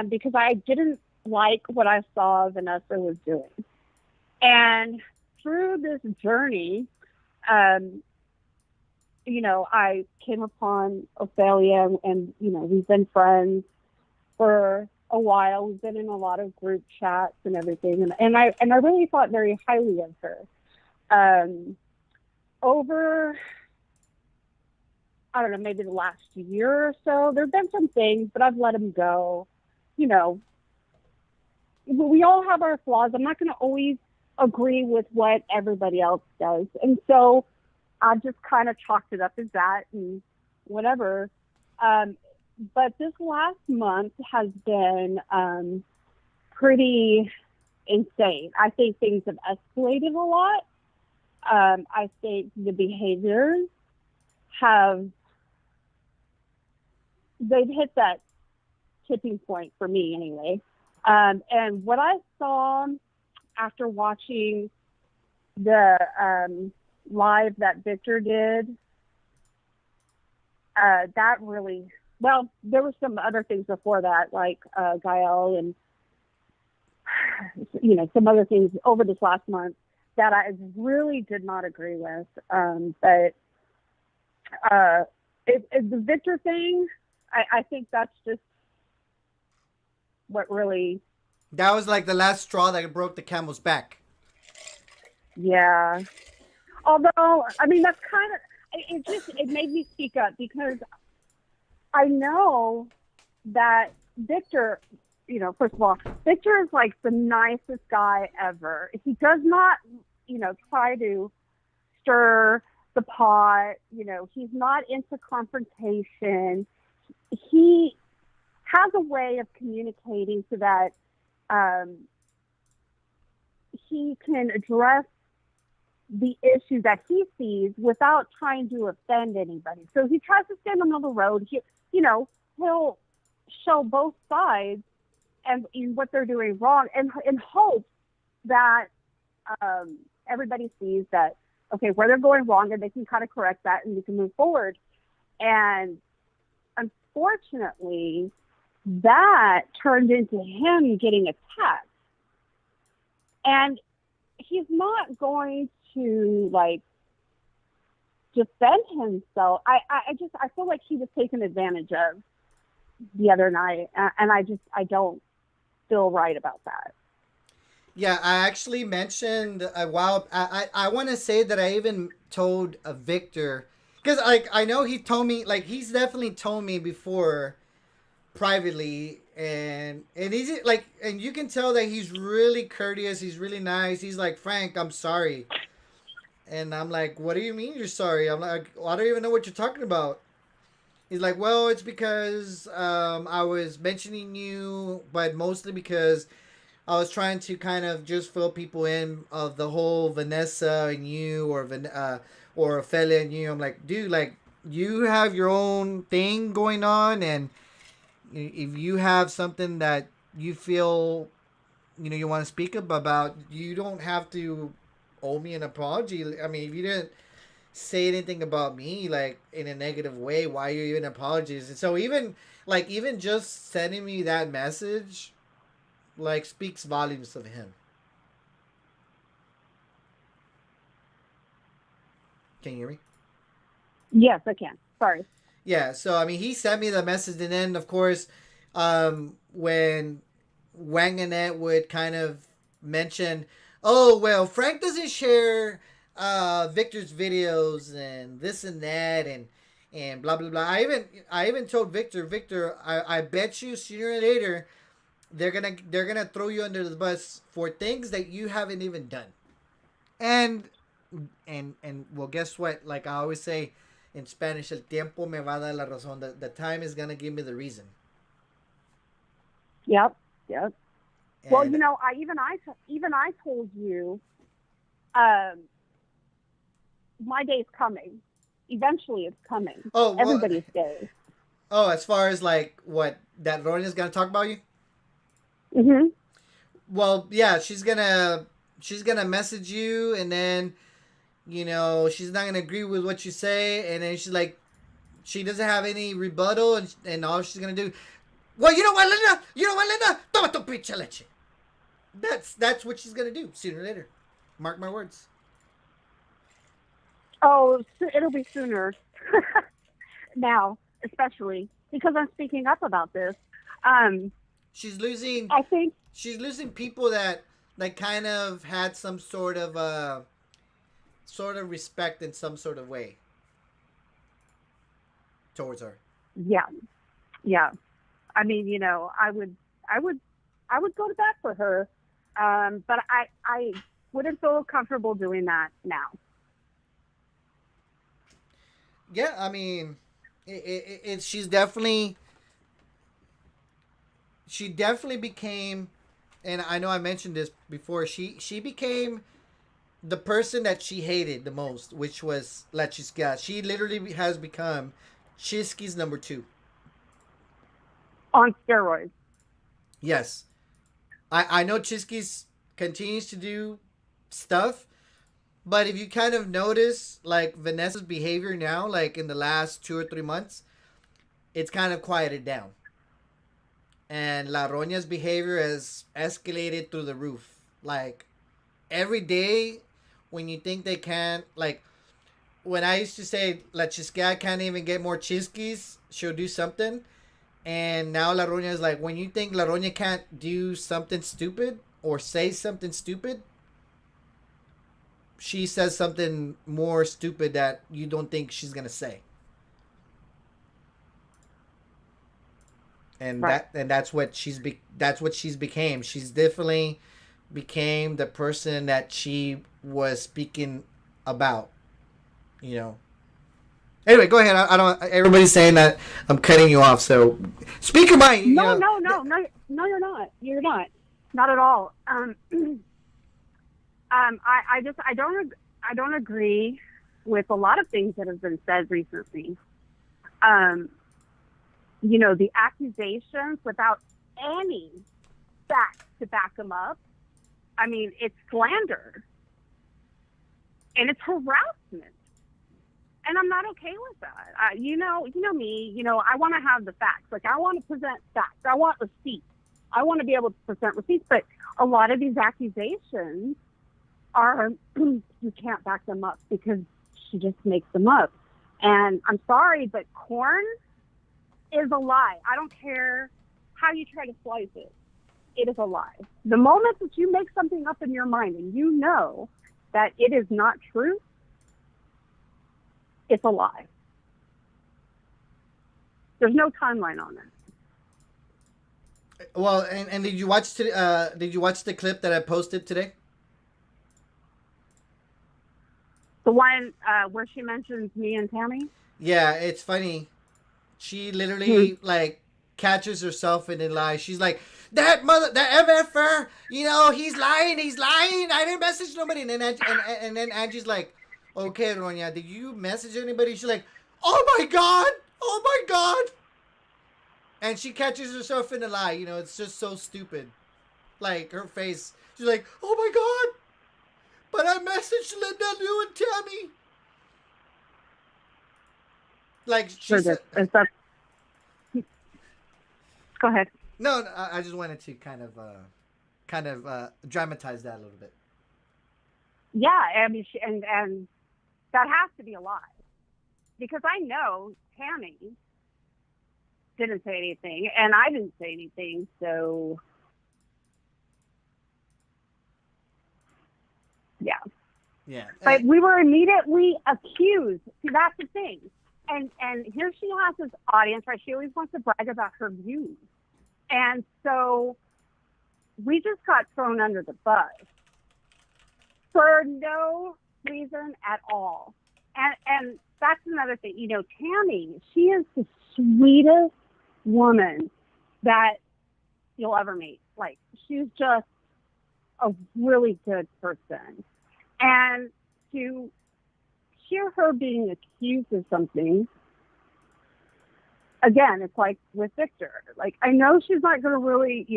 because I didn't like what I saw Vanessa was doing, and through this journey, I came upon Ophelia, and we've been friends for a while. We've been in a lot of group chats and everything, and I really thought very highly of her. Over, I don't know, maybe the last year or so, there've been some things, but I've let them go. We all have our flaws. I'm not going to always agree with what everybody else does, and so I just kind of chalked it up as that and whatever. But this last month has been pretty insane. I think things have escalated a lot. I think the behaviors they've hit that tipping point for me anyway. And what I saw after watching the live that Victor did, that really, well, there were some other things before that, like Gael and, some other things over this last month that I really did not agree with. But the Victor thing, I think that's just what really... That was like the last straw that broke the camel's back. Yeah. Although, I mean, that's kind of... It made me speak up because I know that Victor, first of all, Victor is like the nicest guy ever. He does not, try to stir the pot. He's not into confrontation. He has a way of communicating so that he can address the issue that he sees without trying to offend anybody. So he tries to stand on the middle of the road. He'll show both sides and in what they're doing wrong, and in hopes that everybody sees that, okay, where they're going wrong, and they can kind of correct that and we can move forward. And unfortunately, that turned into him getting attacked. And he's not going to defend himself. I feel like he was taken advantage of the other night, and I don't feel right about that. Yeah, I actually mentioned a while. I want to say that I even told Victor, because like I know he told me, like he's definitely told me before privately, and he's like, and you can tell that he's really courteous. He's really nice. He's like, Frank, I'm sorry, and I'm like, what do you mean you're sorry? I'm like, well, I don't even know what you're talking about. He's like, well, it's because I was mentioning you, but mostly because I was trying to kind of just fill people in of the whole Vanessa and you, or Ophelia and you. I'm like, dude, like you have your own thing going on, and if you have something that you feel you want to speak about, you don't have to owe me an apology. I mean, if you didn't say anything about me like in a negative way, why are you even apologies? And so even just sending me that message like speaks volumes of him. Can you hear me? Yes, I can. Sorry. Yeah, so I mean, he sent me the message, and then of course, when Wang Annette would kind of mention, "Oh well, Frank doesn't share Victor's videos and this and that and blah blah blah." I even told Victor, I bet you sooner or later they're gonna throw you under the bus for things that you haven't even done. And and well, guess what? Like I always say in Spanish, el tiempo me va a dar la razón. The time is gonna give me the reason. Yep. Yep. Well, And I told you, um, my day's coming. Eventually, it's coming. oh well, Everybody's day. oh, as far as like what that Ronia's gonna talk about you. Mhm. Well, yeah, she's gonna message you, and then she's not gonna agree with what you say, and then she's like, she doesn't have any rebuttal, and all she's gonna do, well, you know what, Linda? Toma tu pinche leche. That's what she's gonna do sooner or later. Mark my words. Oh, it'll be sooner. Now, especially because I'm speaking up about this. She's losing. I think. She's losing people that kind of had some sort of respect in some sort of way towards her. Yeah. Yeah. I mean, I would go to bat for her, but I wouldn't feel comfortable doing that now. Yeah, I mean, it's she definitely became, and I know I mentioned this before. She became the person that she hated the most, which was La Chisca. She literally has become Chisky's number 2. On steroids. Yes. I know Chisky's continues to do stuff, but if you kind of notice, like, Vanessa's behavior now, like, in the last 2 or 3 months, it's kind of quieted down. And La Roña's behavior has escalated through the roof. Like, every day, when you think they can't, like, when I used to say, La Chisquea can't even get more Chiskis, she'll do something. And now La Roña is like, when you think La Roña can't do something stupid or say something stupid, she says something more stupid that you don't think she's gonna say. And Right. that's what she's became. She's definitely became the person that she was speaking about. Anyway, go ahead. I don't. Everybody's saying that I'm cutting you off. So, speak your mind. No, you're not. You're not at all. I don't agree with a lot of things that have been said recently. The accusations without any facts to back them up. I mean, it's slander and it's harassment. And I'm not okay with that. You know me, I want to have the facts. Like, I want to present facts. I want receipts. I want to be able to present receipts. But a lot of these accusations are, you can't back them up because she just makes them up. And I'm sorry, but corn is a lie. I don't care how you try to slice it. it is a lie. The moment that you make something up in your mind and you know that it is not true, it's a lie. There's no timeline on that. Well, and did you watch the clip that I posted today? The one where she mentions me and Tammy? Yeah, it's funny. She literally like catches herself in a lie. She's like, that MFer, he's lying. I didn't message nobody. And then Angie's like, okay, Ronya, did you message anybody? She's like, oh my god. And she catches herself in a lie. It's just so stupid. Like her face. She's like, oh my god. But I messaged Linda, Lou, and Tammy. Like she said. Go ahead. No, I just wanted to kind of dramatize that a little bit. Yeah, I mean, and that has to be a lie, because I know Tammy didn't say anything, and I didn't say anything, so yeah. Yeah. But we were immediately accused. See, that's the thing. And here she has this audience, right? She always wants to brag about her views. And so we just got thrown under the bus for no reason at all. And that's another thing. Tammy, she is the sweetest woman that you'll ever meet. Like, she's just a really good person. And to hear her being accused of something, again, it's like with Victor. Like, I know she's not going to really,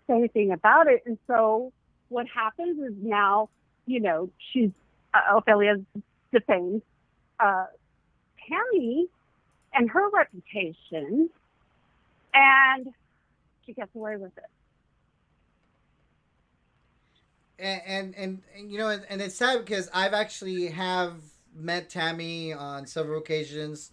say anything about it. And so what happens is now, she's, Ophelia's defamed Tammy and her reputation, and she gets away with it. And and it's sad because I've actually have met Tammy on several occasions.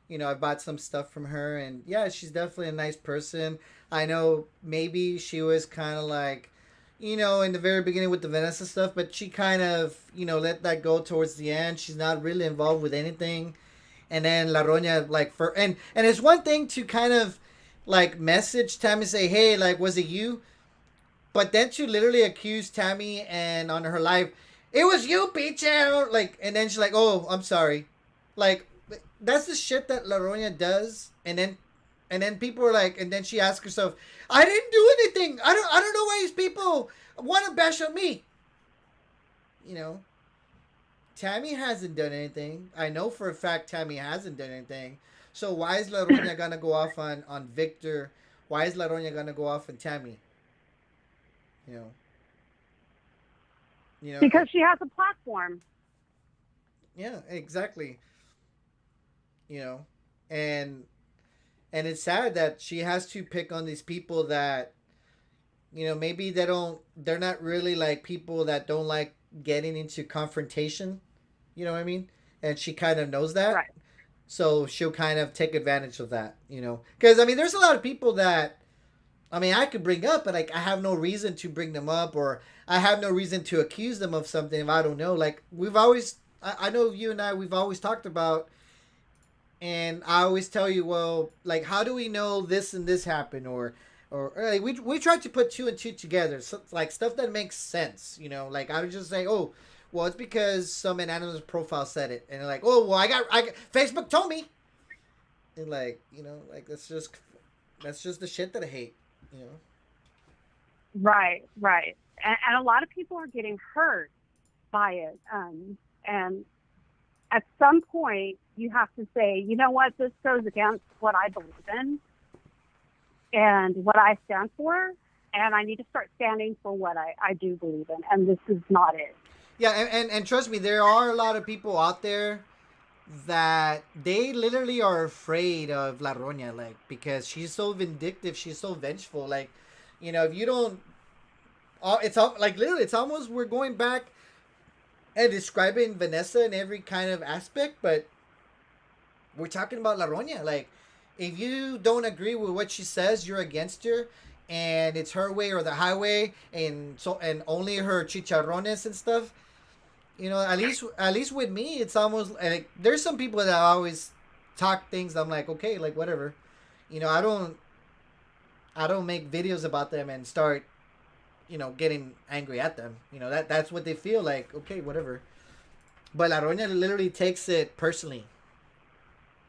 I bought some stuff from her, and yeah, she's definitely a nice person. I know maybe she was kind of like, in the very beginning with the Vanessa stuff, but she kind of, let that go towards the end. She's not really involved with anything. And then La Roña, like, and it's one thing to kind of like message Tammy, say, hey, like, was it you? But then to literally accuse Tammy and on her live, it was you, bitch. Like, and then she's like, oh, I'm sorry. Like, that's the shit that La Roña does. And then people are like, and then she asks herself, I didn't do anything. I don't know why these people want to bash on me. Tammy hasn't done anything. I know for a fact Tammy hasn't done anything. So why is La Roña gonna go off on Victor? Why is La Roña gonna go off on Tammy? Because she has a platform. Yeah, exactly. And it's sad that she has to pick on these people that, maybe they're not really like people that don't like getting into confrontation. You know what I mean? And she kind of knows that. Right. So she'll kind of take advantage of that, Because, there's a lot of people that, I could bring up, but like I have no reason to bring them up, or I have no reason to accuse them of something if I don't know. Like I know you and we've always talked about, and I always tell you, well, like, how do we know this and this happened, or like, we try to put two and two together, so, like stuff that makes sense, Like I would just say, oh, well, it's because some anonymous profile said it, and they're like, oh, well, I got Facebook told me, and like like that's just the shit that I hate. Right. And a lot of people are getting hurt by it. And at some point, you have to say, you know what, this goes against what I believe in and what I stand for, and I need to start standing for what I do believe in, and this is not it. Yeah, and trust me, there are a lot of people out there that they literally are afraid of La Roña, like, because she's so vindictive, she's so vengeful. Like, if you don't, it's like literally, it's almost we're going back and describing Vanessa in every kind of aspect, but we're talking about La Roña. Like, if you don't agree with what she says, you're against her. and it's her way or the highway, and only her chicharrones and stuff. At least with me, it's almost like there's some people that always talk things. I'm like, okay, like whatever. I don't make videos about them and start, getting angry at them. That's what they feel like. Okay, whatever. But La Roña literally takes it personally.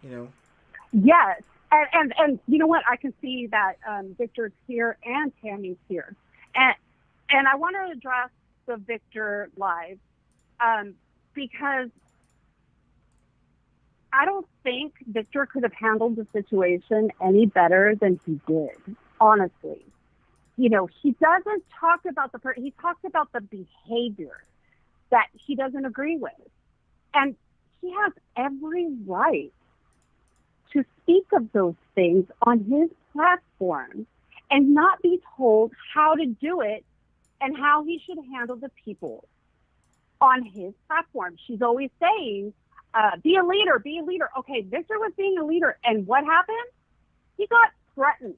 Yes. And you know what? I can see that Victor's here and Tammy's here. And I want to address the Victor live because I don't think Victor could have handled the situation any better than he did, honestly. He doesn't talk about he talks about the behavior that he doesn't agree with. And he has every right to speak of those things on his platform and not be told how to do it and how he should handle the people on his platform. She's always saying, be a leader, be a leader. Okay, Victor was being a leader, and what happened? He got threatened.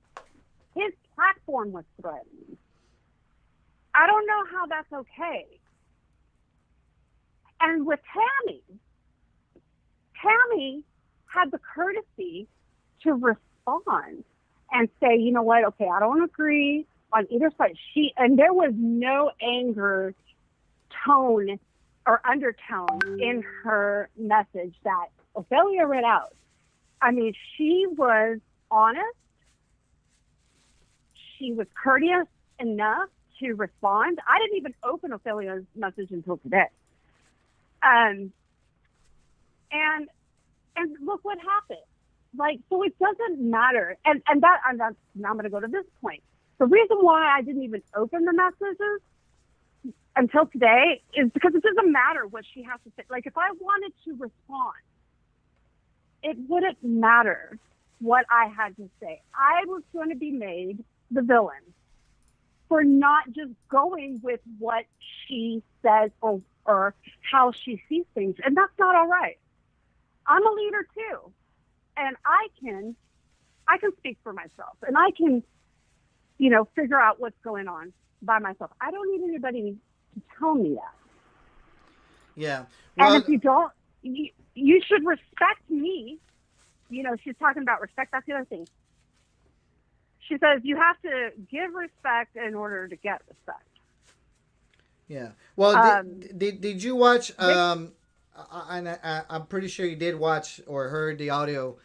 His platform was threatened. I don't know how that's okay. And with Tammy had the courtesy to respond and say, you know what, okay, I don't agree on either side. And there was no anger tone or undertone in her message that Ophelia read out. I mean, she was honest. She was courteous enough to respond. I didn't even open Ophelia's message until today. And look what happened. Like, so it doesn't matter. And now I'm going to go to this point. The reason why I didn't even open the messages until today is because it doesn't matter what she has to say. Like, if I wanted to respond, it wouldn't matter what I had to say. I was going to be made the villain for not just going with what she says or how she sees things. And that's not all right. I'm a leader too. And I can speak for myself, and I can, figure out what's going on by myself. I don't need anybody to tell me that. Yeah. Well, and if you don't, you should respect me. She's talking about respect. That's the other thing. She says you have to give respect in order to get respect. Yeah. Well, did you watch? And I'm pretty sure you did watch or heard the audio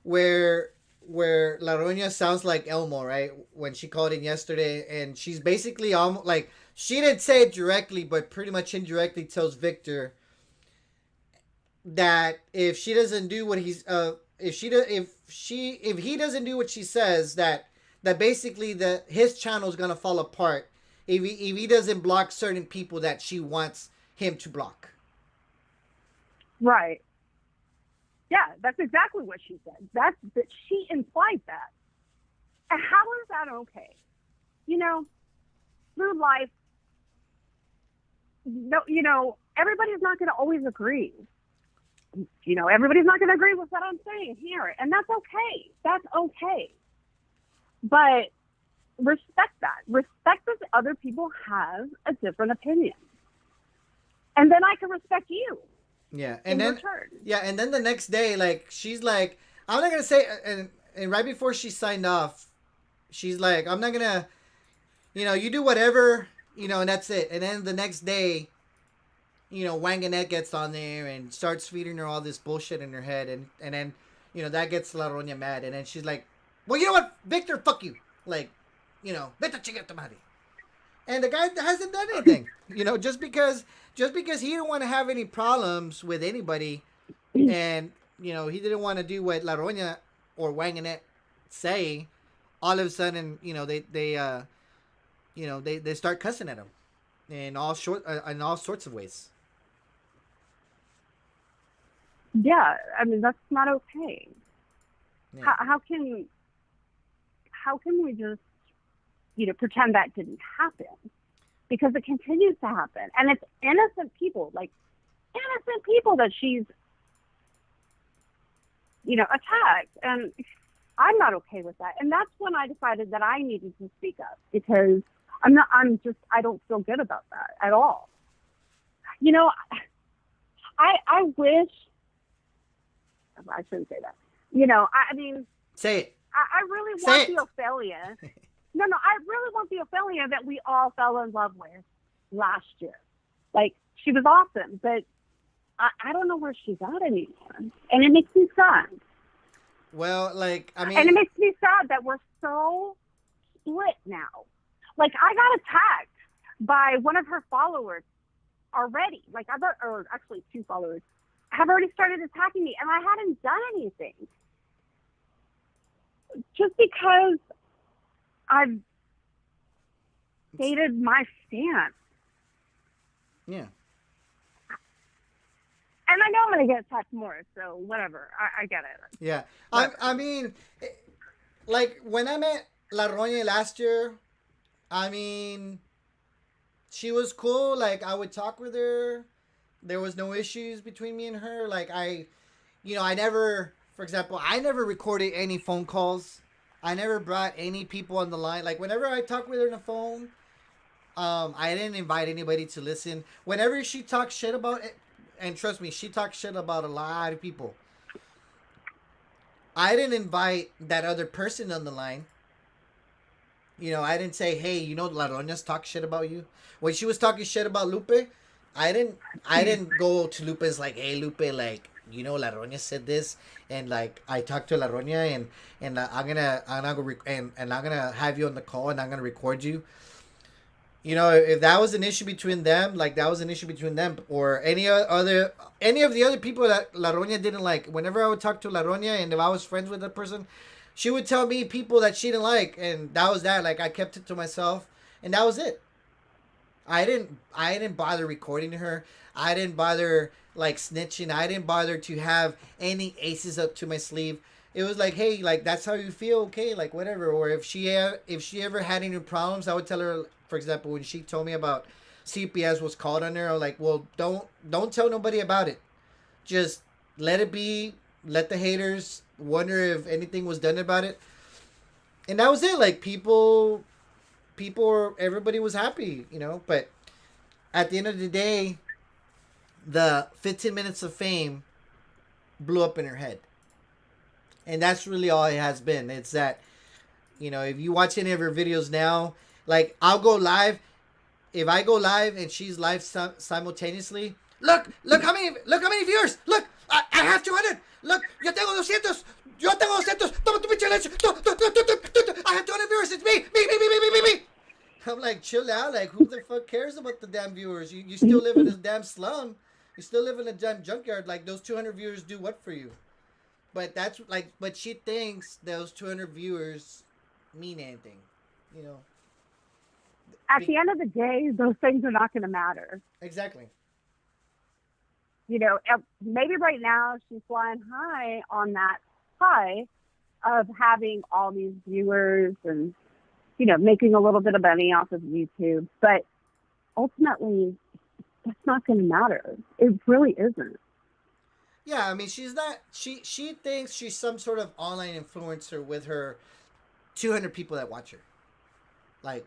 where La Roña sounds like Elmo, right? When she called in yesterday, and she's basically almost like, she didn't say it directly, but pretty much indirectly tells Victor that if she doesn't do what he's if he doesn't do what she says, that basically his channel is gonna fall apart if he doesn't block certain people that she wants him to block. Right. Yeah, that's exactly what she said. That she implied that. And how is that okay? Through life, everybody's not going to always agree. Everybody's not going to agree with what I'm saying here, and that's okay. That's okay. But respect that. Respect that other people have a different opinion, and then I can respect you. Yeah, and then and then the next day, like, she's like, I'm not gonna say, and right before she signed off, she's like, I'm not gonna, you do whatever, and that's it. And then the next day, Wanganette gets on there and starts feeding her all this bullshit in her head, and then, that gets La Roña mad, and then she's like, well, you know what, Victor, fuck you, like, vete chingar tu madre. And the guy hasn't done anything, just because he didn't want to have any problems with anybody, and he didn't want to do what La Roña or Wanganette say. All of a sudden, they start cussing at him in all sorts of ways. Yeah, I mean, that's not okay. Yeah. How can we just pretend that didn't happen? Because it continues to happen, and it's innocent people that she's attacked. And I'm not okay with that. And that's when I decided that I needed to speak up, because I don't feel good about that at all. You know, I wish, I shouldn't say that. You know, I mean, Say it. I really Say want it. the Ophelia. No, I really want the Ophelia that we all fell in love with last year. Like, she was awesome, but I don't know where she's at anymore. And it makes me sad. Well, like, I mean, And it makes me sad that we're so split now. Like, I got attacked by one of her followers already. Like, or actually 2 followers have already started attacking me, and I hadn't done anything. Just because I've stated my stance. yeah. And I know I'm going to get attacked more, so whatever. I get it. Yeah. I mean, like, when I met La Roña last year, I mean, she was cool. Like, I would talk with her. There was no issues between me and her. Like, I never, for example, I never recorded any phone calls. I never brought any people on the line. Like, whenever I talked with her on the phone, I didn't invite anybody to listen. Whenever she talked shit about it, and trust me, she talks shit about a lot of people. I didn't invite that other person on the line. You know, I didn't say, hey, you know, La Roña's talk shit about you. When she was talking shit about Lupe, I didn't go to Lupe's like, hey, Lupe, like, you know, La Roña said this, and like, I talked to La Roña, and I'm gonna have you on the call, and I'm gonna record you. You know, if that was an issue between them, like, that was an issue between them, or any of the other people that La Roña didn't like. Whenever I would talk to La Roña, and if I was friends with that person, she would tell me people that she didn't like, and that was that. Like, I kept it to myself, and that was it. I didn't bother recording her. I didn't bother like snitching. I didn't bother to have any aces up to my sleeve. It was like, hey, like, that's how you feel, okay, like, whatever. Or if she ever had any problems, I would tell her. For example, when she told me about CPS was called on her, I'm like, well, don't tell nobody about it. Just let it be. Let the haters wonder if anything was done about it. And that was it. Like, everybody was happy, you know. But at the end of the day, the 15 minutes of fame blew up in her head. And that's really all it has been. It's that, you know, if you watch any of her videos now, like, I'll go live. If I go live and she's live simultaneously, look how many viewers. Look, I have 200. Look, yo tengo 200. Yo tengo 200. Toma tu pinche leche. I have 200 viewers. It's me. I'm like, chill out. Like, who the fuck cares about the damn viewers? You still live in a damn slum. You still live in a damn junkyard. Like, those 200 viewers do what for you? But that's like, but she thinks those 200 viewers mean anything, you know. At the end of the day, those things are not going to matter. Exactly. You know, maybe right now she's flying high on that high of having all these viewers and, you know, making a little bit of money off of YouTube. But ultimately, that's not going to matter. It really isn't. Yeah, I mean, she's not. She thinks she's some sort of online influencer with her 200 people that watch her. Like,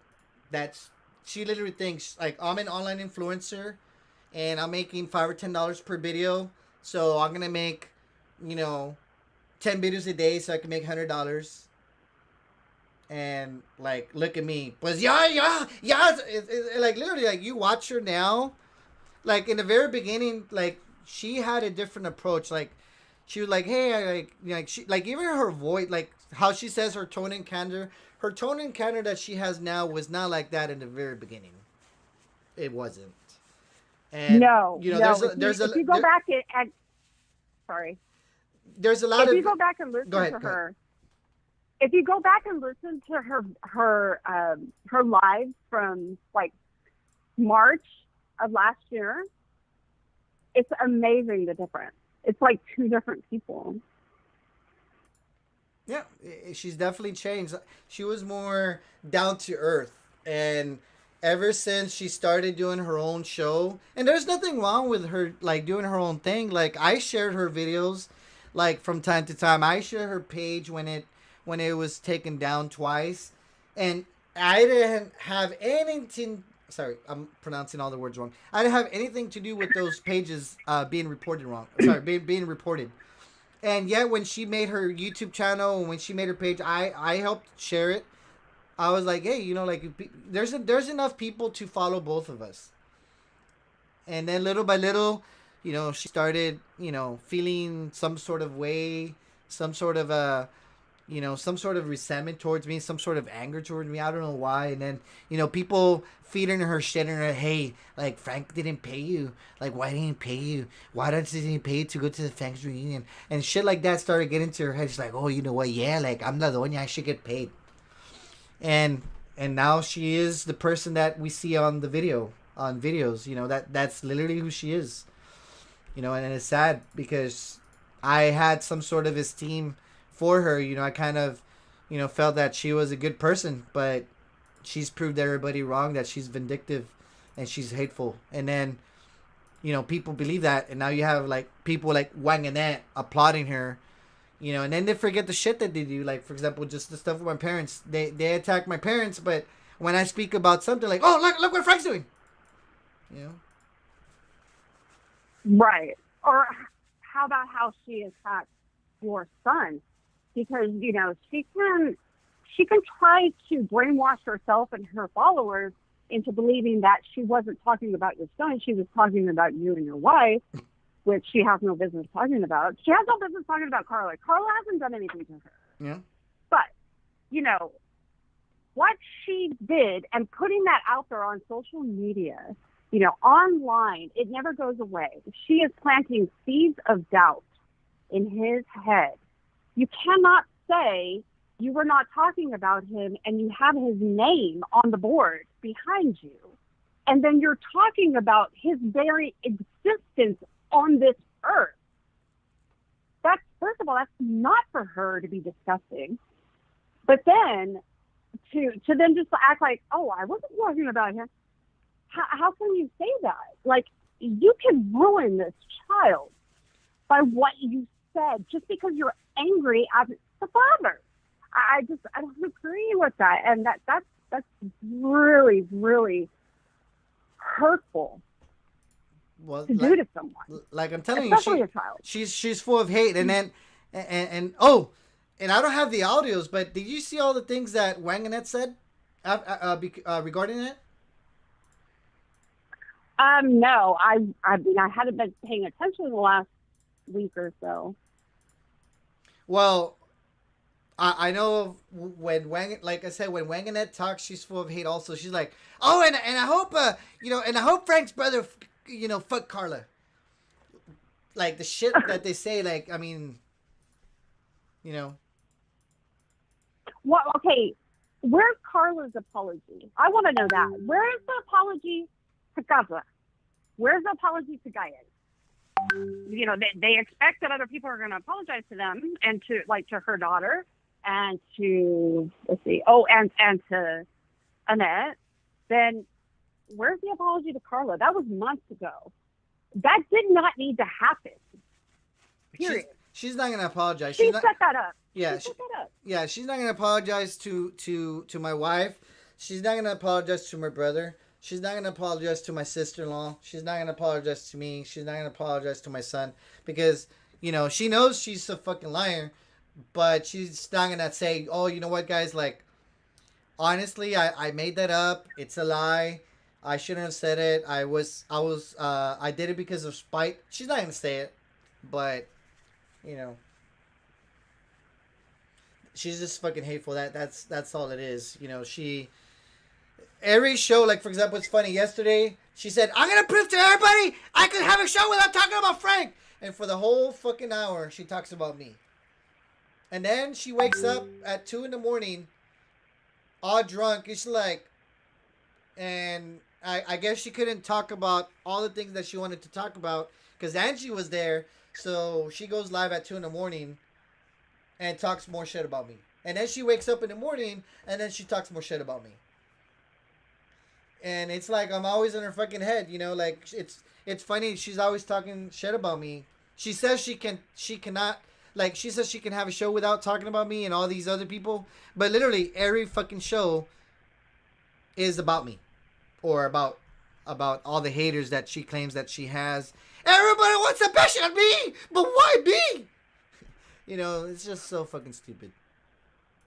she literally thinks, like, I'm an online influencer and I'm making $5 or $10 per video, so I'm gonna make, you know, 10 videos a day so I can make $100. And like, look at me, pues yeah. It's like, literally, like, you watch her now, like, in the very beginning, like, she had a different approach. Like, she was like, hey, she, like, even her voice, like, how she says her tone and candor. Her tone and candor that she has now was not like that in the very beginning. It wasn't. And, you know, if you go back and sorry. There's a lot If you go back and listen to her, if you go back and listen to her live from like March of last year, it's amazing the difference. It's like 2 different people. Yeah, she's definitely changed. She was more down to earth, and ever since she started doing her own show, and there's nothing wrong with her, like, doing her own thing. Like, I shared her videos, like, from time to time. I share her page when when it was taken down twice, and I didn't have anything. Sorry, I'm pronouncing all the words wrong. I didn't have anything to do with those pages being reported wrong. Sorry, being reported. And yet, when she made her YouTube channel and when she made her page, I helped share it. I was like, hey, like there's enough people to follow both of us. And then little by little, she started, feeling some sort of way, some sort of some sort of resentment towards me, some sort of anger towards me. I don't know why. And then, people feeding her shit in her, hey, like, Frank didn't pay you. Like, why didn't he pay you? Why didn't he pay you to go to the Frank's reunion? And shit like that started getting to her head. She's like, oh, you know what? Yeah, like, I'm not the one. I should get paid. And now she is the person that we see on the videos. That's literally who she is. And it's sad because I had some sort of esteem for her. I kind of, felt that she was a good person, but she's proved everybody wrong, that she's vindictive and she's hateful. And then, people believe that, and now you have like people like Wang and Annette applauding her, and then they forget the shit that they do. Like, for example, just the stuff with my parents. They attack my parents, but when I speak about something like, oh, look what Frank's doing. Right. Or how about how she attacked your son? Because, she can try to brainwash herself and her followers into believing that she wasn't talking about your son. She was talking about you and your wife, which she has no business talking about. She has no business talking about Carla. Carla hasn't done anything to her. Yeah. But, what she did and putting that out there on social media, online, it never goes away. She is planting seeds of doubt in his head. You cannot say you were not talking about him and you have his name on the board behind you, and then you're talking about his very existence on this earth. That's, first of all, that's not for her to be discussing. But then to then just act like, oh, I wasn't talking about him. How can you say that? Like, you can ruin this child by what you said just because you're angry at the father. I don't agree with that, and that's really, really hurtful to do to someone. Like I'm telling especially you, a child. She's full of hate, and then and oh, and I don't have the audios, but did you see all the things that Wang and Annette said regarding it? No, I mean, I hadn't been paying attention in the last week or so. Well, I know when Wang, like I said, when Wang and Annette talks, she's full of hate. Also, she's like, oh, and I hope and I hope Frank's brother, fuck Carla. Like the shit that they say, like, I mean, Well, okay, where's Carla's apology? I want to know that. Where is the apology to Gaza? Where's the apology to Gaia? They expect that other people are going to apologize to them and to her daughter and to, and to Annette. Then where's the apology to Carla? That was months ago. That did not need to happen. Period. She's not going to apologize. She set that up. Yeah, yeah, she's not going to apologize to my wife. She's not going to apologize to my brother. She's not going to apologize to my sister-in-law. She's not going to apologize to me. She's not going to apologize to my son. Because, she knows she's a fucking liar. But she's not going to say, oh, you know what, guys? Like, honestly, I made that up. It's a lie. I shouldn't have said it. I did it because of spite. She's not going to say it. But, she's just fucking hateful. That's all it is. Every show, like, for example, it's funny. Yesterday, she said, I'm going to prove to everybody I can have a show without talking about Frank. And for the whole fucking hour, she talks about me. And then she wakes up at 2 a.m, all drunk. It's like, and I guess she couldn't talk about all the things that she wanted to talk about because Angie was there. So she goes live at 2 a.m. and talks more shit about me. And then she wakes up in the morning and then she talks more shit about me. And it's like I'm always in her fucking head, it's funny. She's always talking shit about me. She says she cannot. like she says she can have a show without talking about me and all these other people, but literally every fucking show is about me or about all the haters that she claims that she has. Everybody wants to bash on me, but why me? You know, it's just so fucking stupid.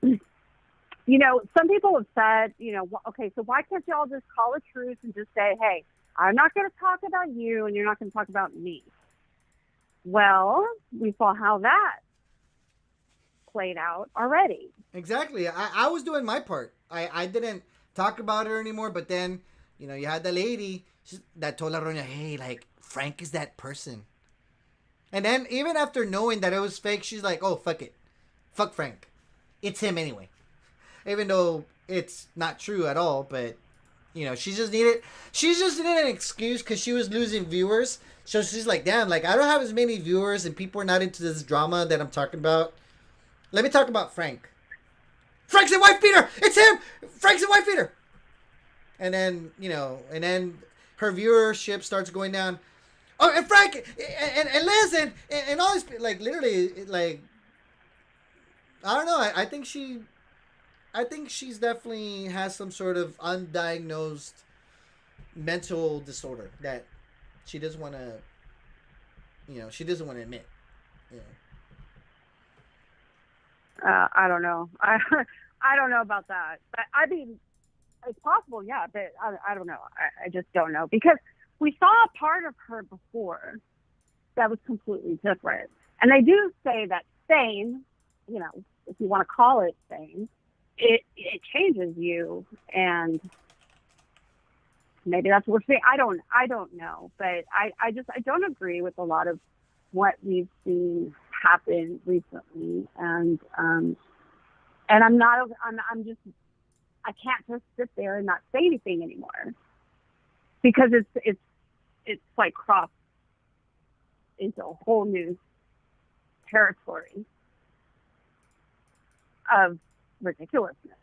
You know, some people have said, you know, okay, so why can't y'all just call a truce and just say, hey, I'm not going to talk about you and you're not going to talk about me? Well, we saw how that played out already. Exactly. I was doing my part. I didn't talk about her anymore, but then, you know, you had the lady that told La Roña, hey, like, Frank is that person. And then, even after knowing that it was fake, she's like, oh, fuck it. Fuck Frank. It's him anyway. Even though it's not true at all, but, you know, she just needed an excuse because she was losing viewers. So she's like, damn, like, I don't have as many viewers and people are not into this drama that I'm talking about. Let me talk about Frank. Frank's a wife beater! It's him! Frank's a wife beater! And then, you know, and then her viewership starts going down. Oh, and Frank, and Liz, and all this, like, literally, like, I don't know, I think she's definitely has some sort of undiagnosed mental disorder that she doesn't want to, you know, she doesn't want to admit. You know. I don't know. I don't know about that. But I mean, it's possible, yeah, but I don't know. I just don't know. Because we saw a part of her before that was completely different. And they do say that sane, you know, if you want to call it sane, it changes you. And maybe that's what we're saying. I don't know. But I don't agree with a lot of what we've seen happen recently. And I can't just sit there and not say anything anymore because it's like crossed into a whole new territory of ridiculousness.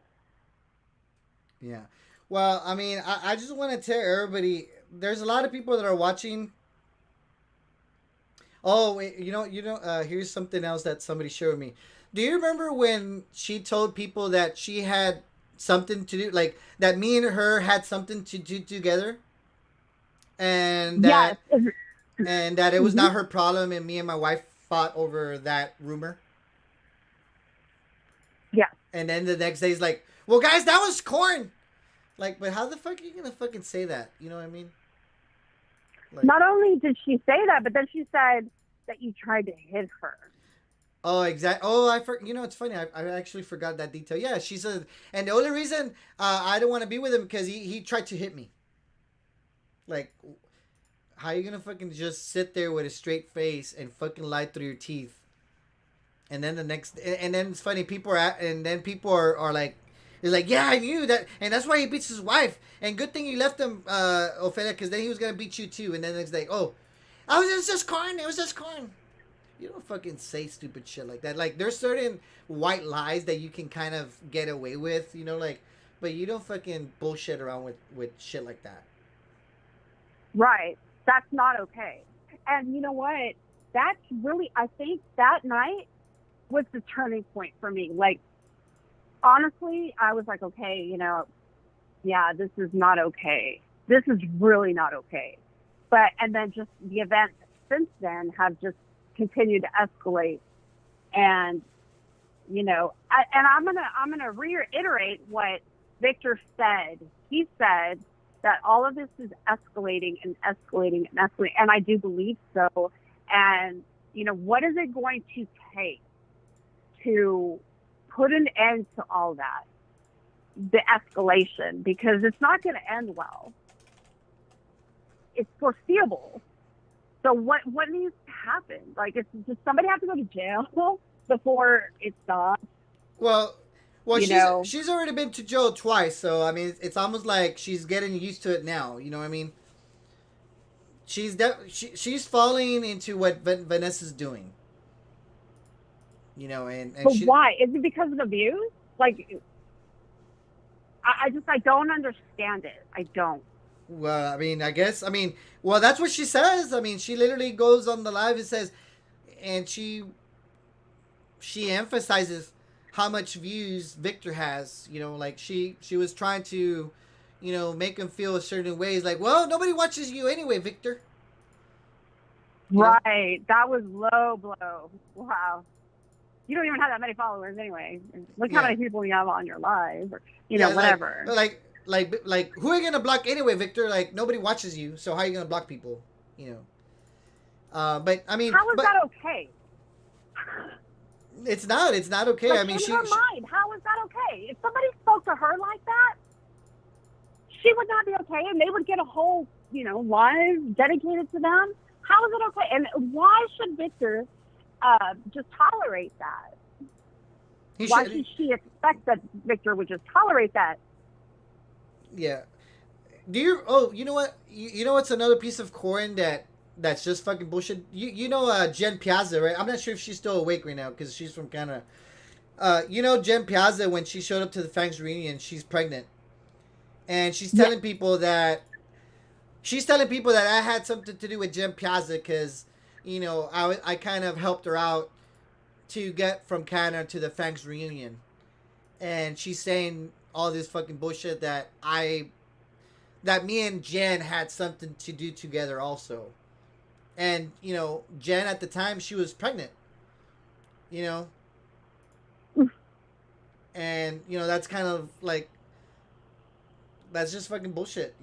Yeah. Well, I mean, I just want to tell everybody, there's a lot of people that are watching. Oh, wait, here's something else that somebody showed me. Do you remember when she told people that she had something to do, like that me and her had something to do together? And that, yes. and that it was not her problem and me and my wife fought over that rumor? Yeah. And then the next day he's like, well, guys, that was corn. Like, but how the fuck are you going to fucking say that? You know what I mean? Like, not only did she say that, but then she said that you tried to hit her. Oh, exactly. Oh, it's funny. I actually forgot that detail. Yeah, she said, and the only reason I don't want to be with him because he tried to hit me. Like, how are you going to fucking just sit there with a straight face and fucking lie through your teeth? And then and then it's funny, people are like, he's like, yeah, I knew that, and that's why he beats his wife. And good thing you left him, Ophelia, because then he was gonna beat you too. And then the next day, oh, it was just corn. It was just corn. You don't fucking say stupid shit like that. Like, there's certain white lies that you can kind of get away with, you know, like, but you don't fucking bullshit around with shit like that. Right. That's not okay. And you know what? That's really, I think that night was the turning point for me. Like, honestly, I was like, okay, you know, yeah, this is not okay. This is really not okay. But, and then just the events since then have just continued to escalate. And, you know, I'm going to reiterate what Victor said. He said that all of this is escalating and escalating and escalating. And I do believe so. And, you know, what is it going to take to put an end to all that, the escalation, because it's not going to end well. It's foreseeable. So what needs to happen? Like, does somebody have to go to jail before it stops? Well, she's already been to jail twice, so I mean, it's almost like she's getting used to it now. You know what I mean? She's falling into what Vanessa's doing. You know, and but why? Is it because of abuse? Like, I don't understand it. I don't. Well, I mean, that's what she says. I mean, she literally goes on the live and says, and she she emphasizes how much views Victor has. Like she was trying to, make him feel a certain ways. Like, well, nobody watches you anyway, Victor. Right. That was low blow. Wow. You don't even have that many followers anyway. Look how many people you have on your live, or whatever. Like, who are you gonna block anyway, Victor? Like, nobody watches you, so how are you gonna block people? But I mean, how is that okay? It's not. It's not okay. Like, in her mind, how is that okay? If somebody spoke to her like that, she would not be okay, and they would get a whole, live dedicated to them. How is it okay? And why should Victor just tolerate that? Why should she expect that Victor would just tolerate that? Yeah. You know what? You know what's another piece of corn that's just fucking bullshit? Jen Piazza, right? I'm not sure if she's still awake right now because she's from Canada. Jen Piazza, when she showed up to the Fangs reunion, she's pregnant. And she's telling people that I had something to do with Jen Piazza because, I kind of helped her out to get from Canada to the Fangs reunion. And she's saying all this fucking bullshit that me and Jen had something to do together also. And, Jen at the time, she was pregnant. And, that's kind of like, that's just fucking bullshit,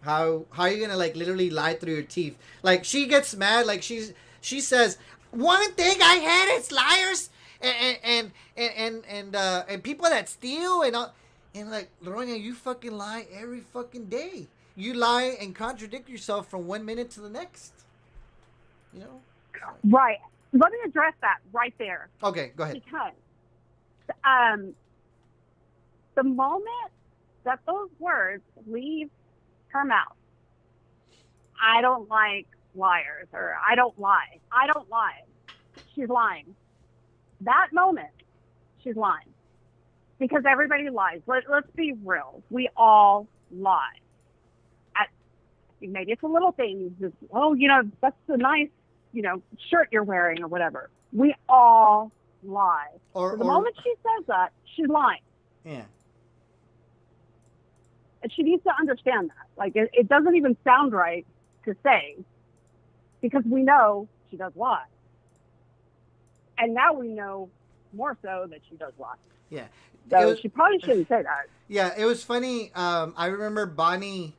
How are you gonna like literally lie through your teeth? Like she gets mad, like she says, one thing I hate is liars and people that steal and all, and like Loronia, you fucking lie every fucking day. You lie and contradict yourself from 1 minute to the next. Right. Let me address that right there. Okay, go ahead. Because the moment that those words leave her mouth, I don't like liars, or I don't lie. She's lying. That moment, she's lying. Because everybody lies. Let's be real. We all lie. Maybe it's a little thing. Just, that's a nice, shirt you're wearing or whatever. We all lie. So the moment she says that, she's lying. Yeah. And she needs to understand that. Like, it doesn't even sound right to say, because we know she does lie. And now we know more so that she does lie. Yeah. So she probably shouldn't say that. Yeah, it was funny. I remember Bonnie,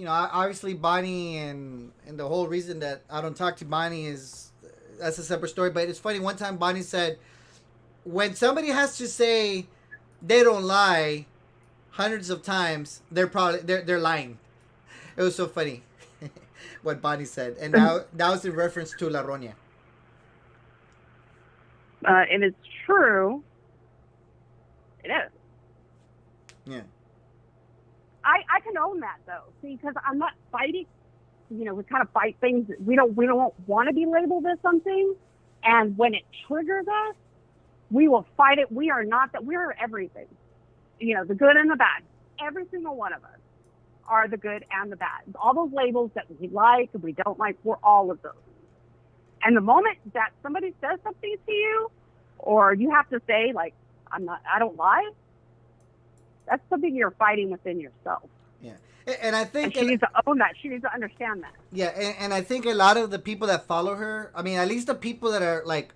obviously Bonnie and the whole reason that I don't talk to Bonnie is, that's a separate story. But it's funny. One time Bonnie said, when somebody has to say they don't lie hundreds of times, they're lying. It was so funny what Bonnie said. And now that was in reference to La Roña. And it's true. It is. Yeah. I can own that though. See, because I'm not fighting. We kind of fight things. We don't want to be labeled as something, and when it triggers us, we will fight it. We are not that. We are everything. The good and the bad. Every single one of us are the good and the bad. All those labels that we like and we don't like, we're all of those. And the moment that somebody says something to you, or you have to say like, I don't lie, that's something you're fighting within yourself. Yeah. And I think she needs to own that. She needs to understand that. Yeah, and I think a lot of the people that follow her, I mean, at least the people that are like,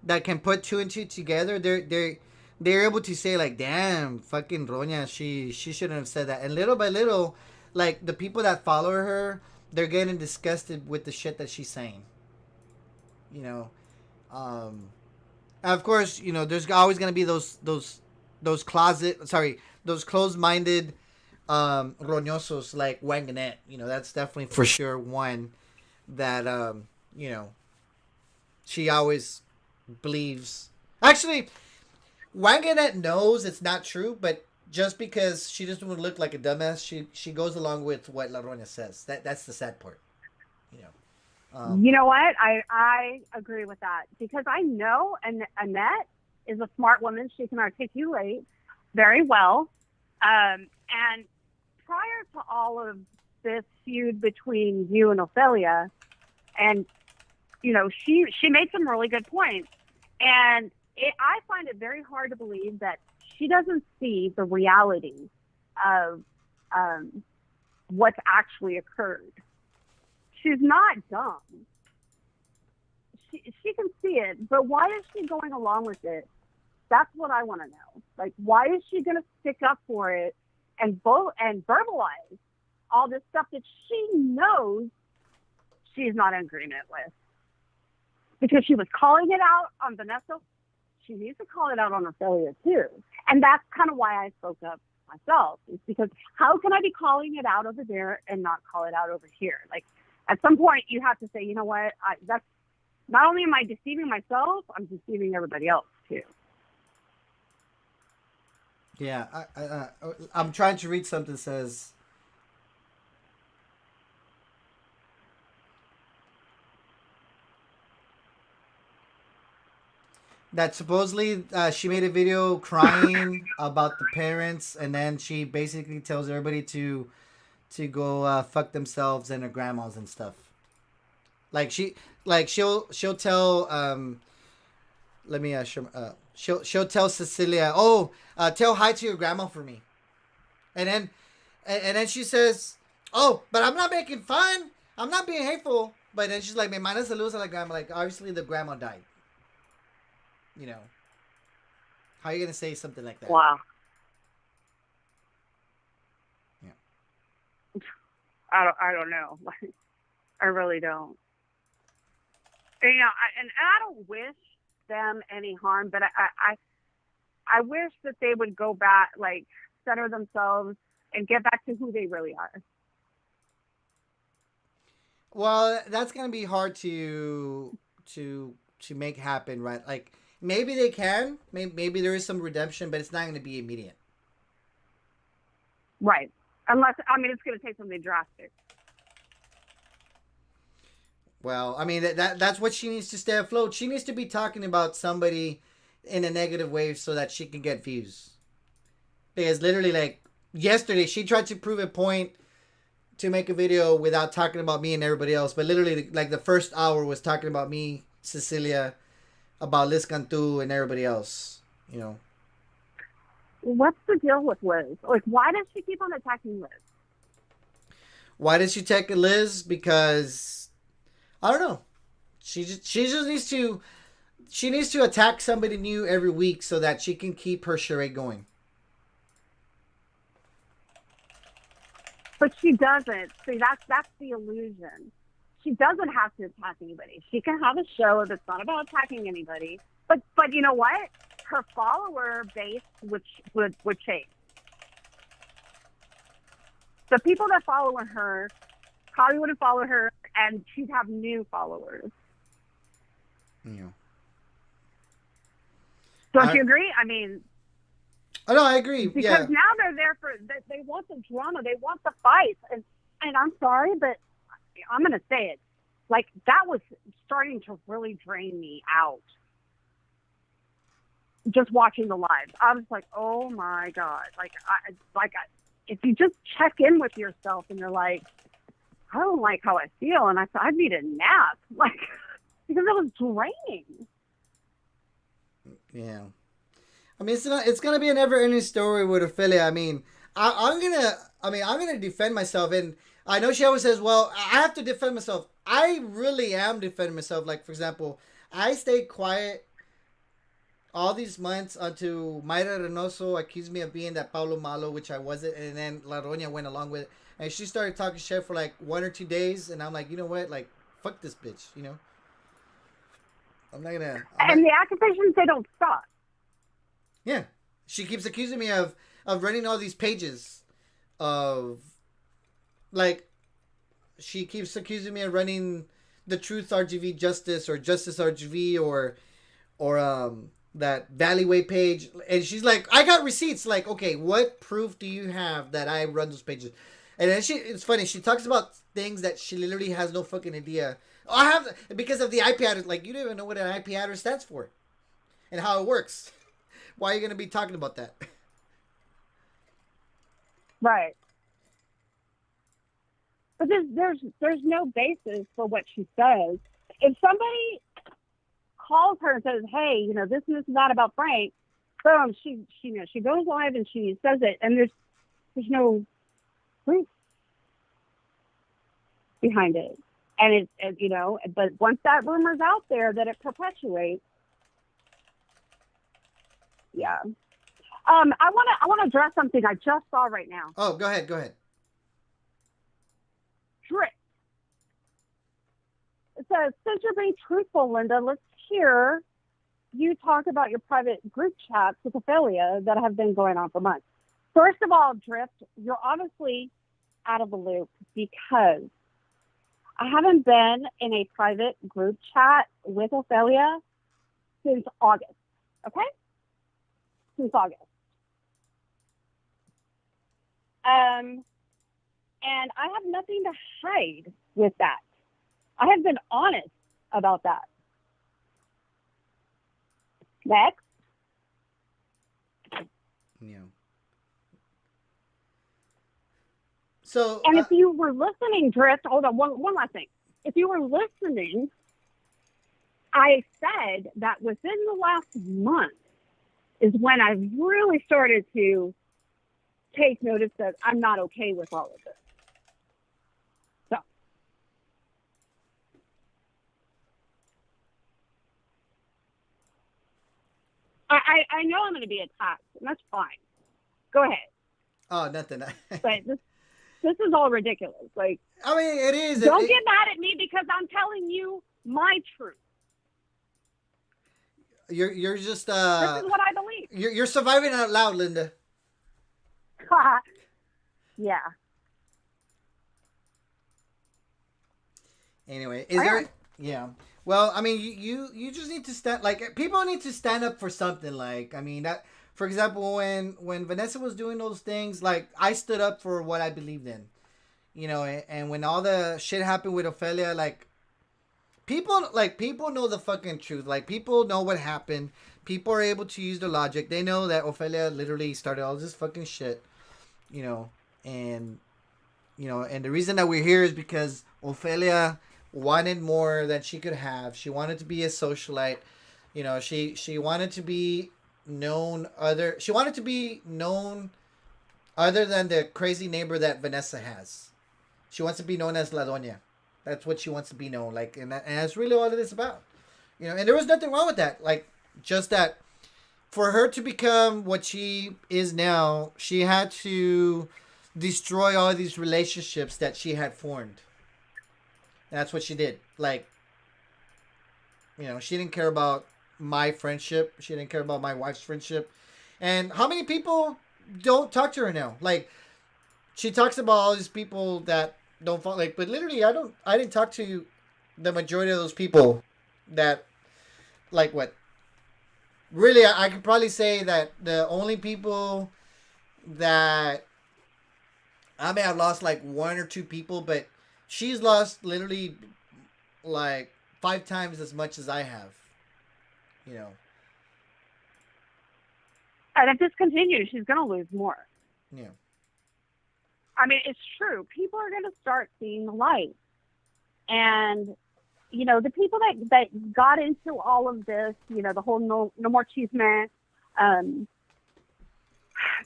that can put two and two together, they're able to say like, damn, fucking Roña, she shouldn't have said that. And little by little, like the people that follow her, they're getting disgusted with the shit that she's saying. Of course, there's always gonna be those closed-minded roñosos like Wanganet. That's definitely for sure one that she always believes. Actually, Wanganet knows it's not true, but just because she doesn't want to look like a dumbass, she goes along with what La Roña says. That's the sad part. You know what? I agree with that, because I know Annette is a smart woman. She can articulate very well. And prior to all of this feud between you and Ophelia, and she made some really good points, and I find it very hard to believe that she doesn't see the reality of what's actually occurred. She's not dumb. She can see it, but why is she going along with it? That's what I want to know. Like, why is she going to stick up for it and verbalize all this stuff that she knows she's not in agreement with? Because she was calling it out on Vanessa, she needs to call it out on Ophelia too. And that's kind of why I spoke up myself. Is because how can I be calling it out over there and not call it out over here? Like, at some point, you have to say, you know what? That's not only am I deceiving myself, I'm deceiving everybody else too. Yeah, I'm trying to read something that says. That supposedly she made a video crying about the parents, and then she basically tells everybody to go fuck themselves and their grandmas and stuff. She'll tell let me she'll tell Cecilia, tell hi to your grandma for me, and then she says, but I'm not making fun, I'm not being hateful, but then she's like, me manda saludos a la grandma, like obviously the grandma died. How are you gonna say something like that? Wow. Yeah. I don't know. I really don't. And, and I don't wish them any harm, but I wish that they would go back, like center themselves and get back to who they really are. Well, that's gonna be hard to make happen, right? Like maybe they can, maybe there is some redemption, but it's not gonna be immediate. Right. Unless, it's gonna take something drastic. Well, that's what she needs to stay afloat. She needs to be talking about somebody in a negative way so that she can get views. Because literally, like yesterday, she tried to prove a point to make a video without talking about me and everybody else. But literally, like the first hour was talking about me, Cecilia, about Liz Cantu and everybody else. What's the deal with Liz? Like, why does she keep on attacking Liz? Why does she attack Liz? Because I don't know. She just needs to attack somebody new every week so that she can keep her charade going. But she doesn't. See, that's the illusion. She doesn't have to attack anybody. She can have a show that's not about attacking anybody. But you know what? Her follower base would change. The people that follow her probably wouldn't follow her, and she'd have new followers. Yeah. Don't you agree? Oh, no, I agree. Because now they're there they want the drama, they want the fights, and I'm sorry, but I'm going to say it. Like, that was starting to really drain me out. Just watching the lives, I was like, oh my God! If you just check in with yourself and you're like, I don't like how I feel, and I need a nap, like, because it was draining. Yeah. It's gonna be a never-ending story with Ophelia. I'm gonna defend myself, and I know she always says, "Well, I have to defend myself." I really am defending myself. Like, for example, I stayed quiet all these months until Mayra Reynoso accused me of being that Pablo Malo, which I wasn't, and then La Roña went along with it, and she started talking shit for like 1 or 2 days, and I'm like, you know what, like, fuck this bitch, I'm not gonna. And the accusations, they don't stop. Yeah, she keeps accusing me of running all these pages, of like, she keeps accusing me of running the Truth RGV Justice or Justice RGV or that Valleyway page, and she's like, I got receipts. Like, okay, what proof do you have that I run those pages? And then it's funny, she talks about things that she literally has no fucking idea. Oh, I have, because of the IP address. Like, you don't even know what an IP address stands for and how it works. Why are you going to be talking about that? Right. But there's no basis for what she says. if somebody calls her and says, "Hey, this and this and that about Frank," boom, she goes live and she says it, and there's no proof behind it, and but once that rumor's out there, that it perpetuates. Yeah. I want to address something I just saw right now. Oh, go ahead. Trick. It says, since you're being truthful, Linda, let's hear you talk about your private group chats with Ophelia that have been going on for months. First of all, Drift, you're honestly out of the loop because I haven't been in a private group chat with Ophelia since August. Okay? Since August. And I have nothing to hide with that. I have been honest about that. Next. Yeah. So. And if you were listening, Drift, hold on, one last thing. If you were listening, I said that within the last month is when I really started to take notice that I'm not okay with all of this. So. I know I'm going to be attacked, and that's fine. Go ahead. Oh, nothing. But this is all ridiculous. Like, I mean, it is. Don't get mad at me because I'm telling you my truth. You're just this is what I believe. You're surviving out loud, Linda. Yeah. Anyway, yeah. Well, I mean, you just need to stand, like, people need to stand up for something. Like, I mean, that, for example, when Vanessa was doing those things, like, I stood up for what I believed in, and when all the shit happened with Ophelia, like, people know the fucking truth. Like, people know what happened. People are able to use the logic. They know that Ophelia literally started all this fucking shit, and the reason that we're here is because Ophelia wanted more than she could have. She wanted to be a socialite. She wanted to be known other than the crazy neighbor that Vanessa has. She wants to be known as La Doña. That's what she wants to be known like, and that's really all it is about. And there was nothing wrong with that. Like, just that for her to become what she is now, she had to destroy all these relationships that she had formed. And that's what she did. Like, she didn't care about my friendship. She didn't care about my wife's friendship. And how many people don't talk to her now? Like, she talks about all these people that don't follow. Like, but literally, I didn't talk to the majority of those people that, like, what? Really, I could probably say that the only people that I may have lost, like, 1 or 2 people, but she's lost literally like 5 times as much as I have. And if this continues, she's going to lose more. Yeah. I mean, it's true. People are going to start seeing the light. And, the people that got into all of this, the whole no more chisme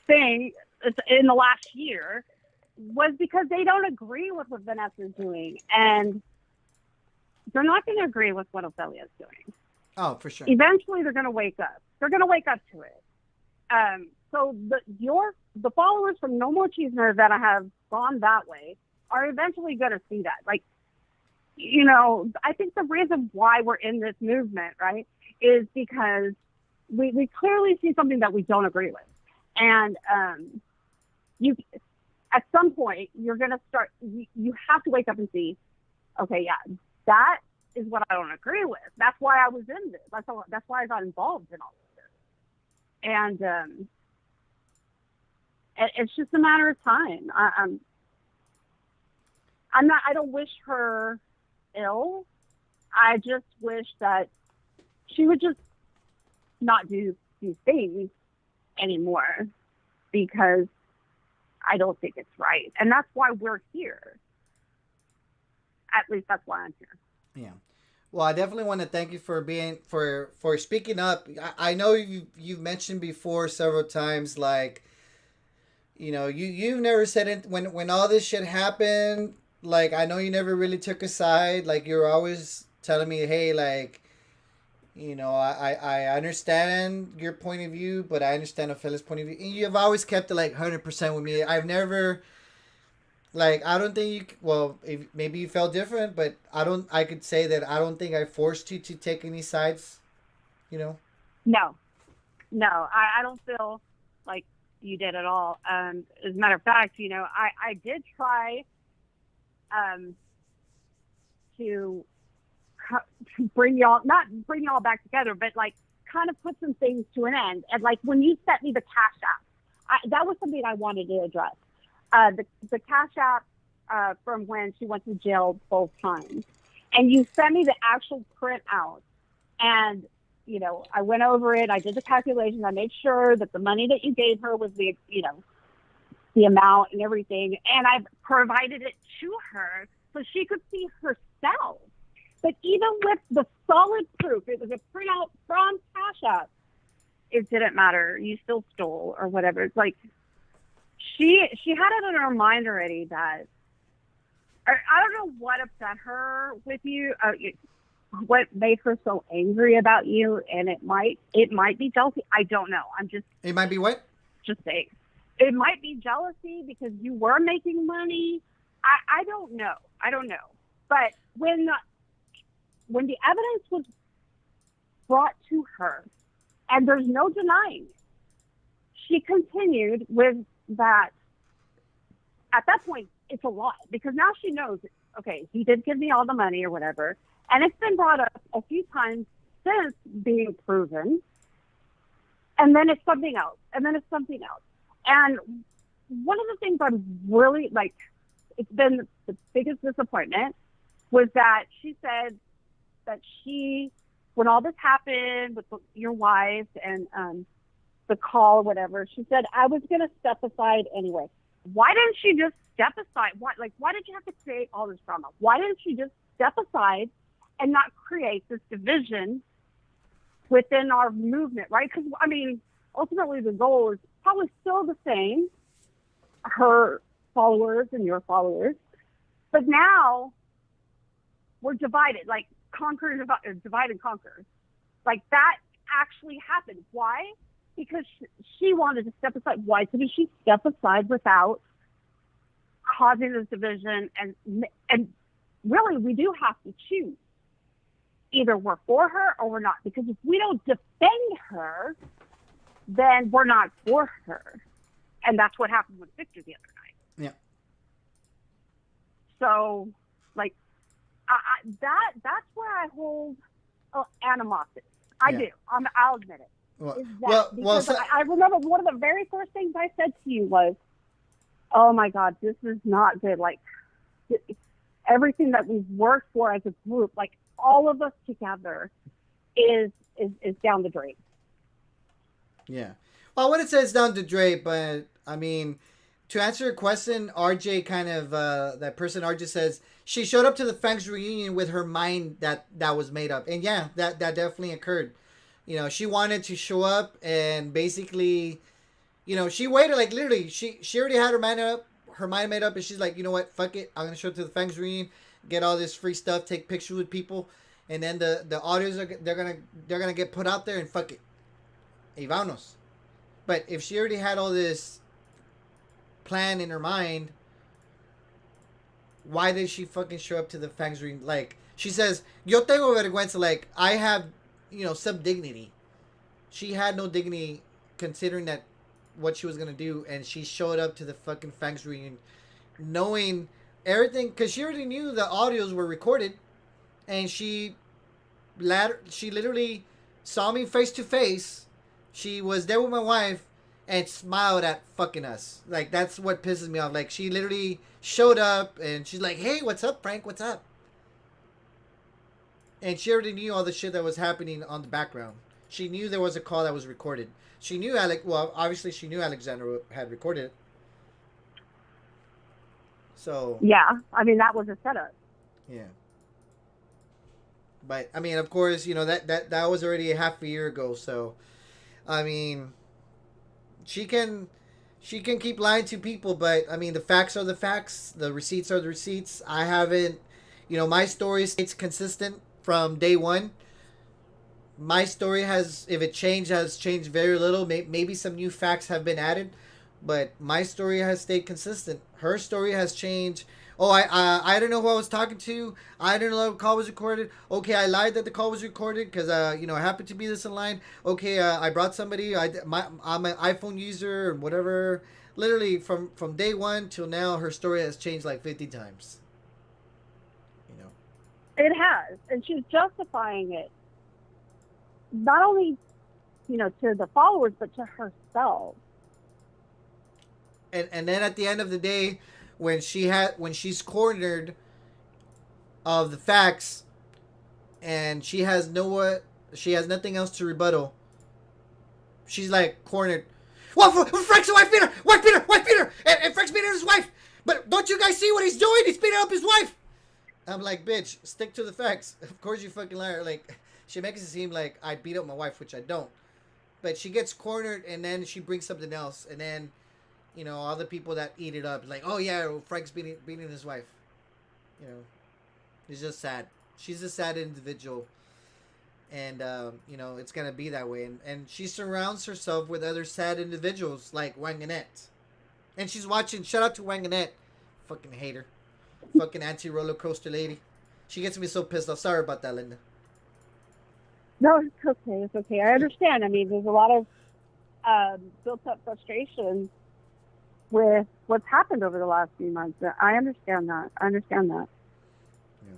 thing in the last year, was because they don't agree with what Vanessa's doing. And they're not going to agree with what Ophelia's doing. Oh, for sure. Eventually, they're going to wake up. They're going to wake up to it. So the followers from No More Cheesemer that have gone that way are eventually going to see that. Like, I think the reason why we're in this movement, right, is because we clearly see something that we don't agree with. And at some point, you're going to start, you have to wake up and see, okay, yeah, that is what I don't agree with. That's why I was in this. That's why I got involved in all of this. And it's just a matter of time. I don't wish her ill. I just wish that she would just not do these things anymore, because I don't think it's right. And that's why we're here. At least that's why I'm here. Yeah. Well, I definitely want to thank you for for speaking up. I know you've mentioned before several times, like, you've never said it when all this shit happened. Like, I know you never really took a side. Like, you're always telling me, hey, like, I understand your point of view, but I understand Ophelia's point of view. And you've always kept it like 100% with me. I've never, like, I don't think well, maybe you felt different, but I could say that I don't think I forced you to take any sides, you know? No, no, I don't feel like you did at all. As a matter of fact, I did try to not bring y'all back together, but like kind of put some things to an end. And like when you sent me the Cash App, that was something I wanted to address. The Cash App from when she went to jail both times, and you sent me the actual printout, and I went over it. I did the calculations. I made sure that the money that you gave her was the amount and everything, and I provided it to her so she could see herself. But even with the solid proof, it was a printout from Cash App, it didn't matter. You still stole or whatever. It's like she had it in her mind already that I don't know what upset her with you, what made her so angry about you, and it might be jealousy. I don't know. It might be what? Just saying. It might be jealousy because you were making money. I don't know. But when the evidence was brought to her, and there's no denying it, she continued with that. At that point, it's a lot because now she knows, okay, he did give me all the money or whatever. And it's been brought up a few times since being proven. And then it's something else. And then it's something else. And one of the things I'm really like, it's been the biggest disappointment was that she said that when all this happened with your wife and the call or whatever, she said, I was going to step aside anyway. Why didn't she just step aside? Why did you have to create all this drama? Why didn't she just step aside and not create this division within our movement, right? Because, I mean, ultimately the goal is probably still the same, her followers and your followers. But now we're divided, like divide and conquer. Like that actually happened. Why? Because she wanted to step aside. Why did she step aside without causing this division? And really, we do have to choose. Either we're for her or we're not. Because if we don't defend her, then we're not for her. And that's what happened with Victor the other night. Yeah. So, like, that's where I hold animosity. I do. I'll admit it. I remember one of the very first things I said to you was, oh my God, this is not good. Like everything that we've worked for as a group, like all of us together is down the drain. Yeah. Well, I wouldn't say it's down the drain, but I mean, to answer your question, RJ kind of, that person RJ says, she showed up to the Fangs reunion with her mind that was made up. And yeah, that definitely occurred. She wanted to show up and basically, she waited, like literally, she already had her mind made up, and she's like, you know what, fuck it, I'm gonna show up to the Fangs reunion, get all this free stuff, take pictures with people, and then the audios they're gonna get put out there, and fuck it, y vámonos. But if she already had all this plan in her mind, why did she fucking show up to the Fangs reunion? Like, she says, yo tengo vergüenza, like, I have, some dignity. She had no dignity considering that what she was gonna do, and she showed up to the fucking Fangs reunion knowing everything, because she already knew the audios were recorded, and she literally saw me face to face. She was there with my wife and smiled at fucking us. Like, that's what pisses me off. Like, she literally showed up and she's like, hey, what's up, Frank? What's up? And she already knew all the shit that was happening on the background. She knew there was a call that was recorded. She knew obviously she knew Alexandra had recorded it. So. Yeah, I mean, that was a setup. Yeah. But I mean, of course, that was already a half a year ago. So I mean, she can keep lying to people, but I mean, the facts are the facts. The receipts are the receipts. I haven't, my story stays consistent from day one. My story if it changed, has changed very little. Maybe some new facts have been added, but my story has stayed consistent. Her story has changed. Oh, I don't know who I was talking to. I didn't know the call was recorded. Okay, I lied that the call was recorded because I happened to be this in line. Okay, I brought somebody. I'm an iPhone user or whatever. Literally from day one till now, her story has changed like 50 times. It has, and she's justifying it not only to the followers but to herself. And then at the end of the day, when she's cornered of the facts, and she has nothing else to rebuttal, she's like cornered. Well, Frank's a wife beater, and Frank's beating his wife. But don't you guys see what he's doing? He's beating up his wife. I'm like, bitch, stick to the facts. Of course you fucking liar. Like, she makes it seem like I beat up my wife, which I don't. But she gets cornered, and then she brings something else, and then, all the people that eat it up, like, oh yeah, Frank's beating his wife. It's just sad. She's a sad individual, and it's gonna be that way. And she surrounds herself with other sad individuals like Wanganette, and she's watching. Shout out to Wanganette, fucking hater, fucking anti roller coaster lady. She gets me so pissed off. Sorry about that, Linda. No, it's okay. It's okay. I understand. I mean, there's a lot of built-up frustration with what's happened over the last few months. I understand that. Yeah.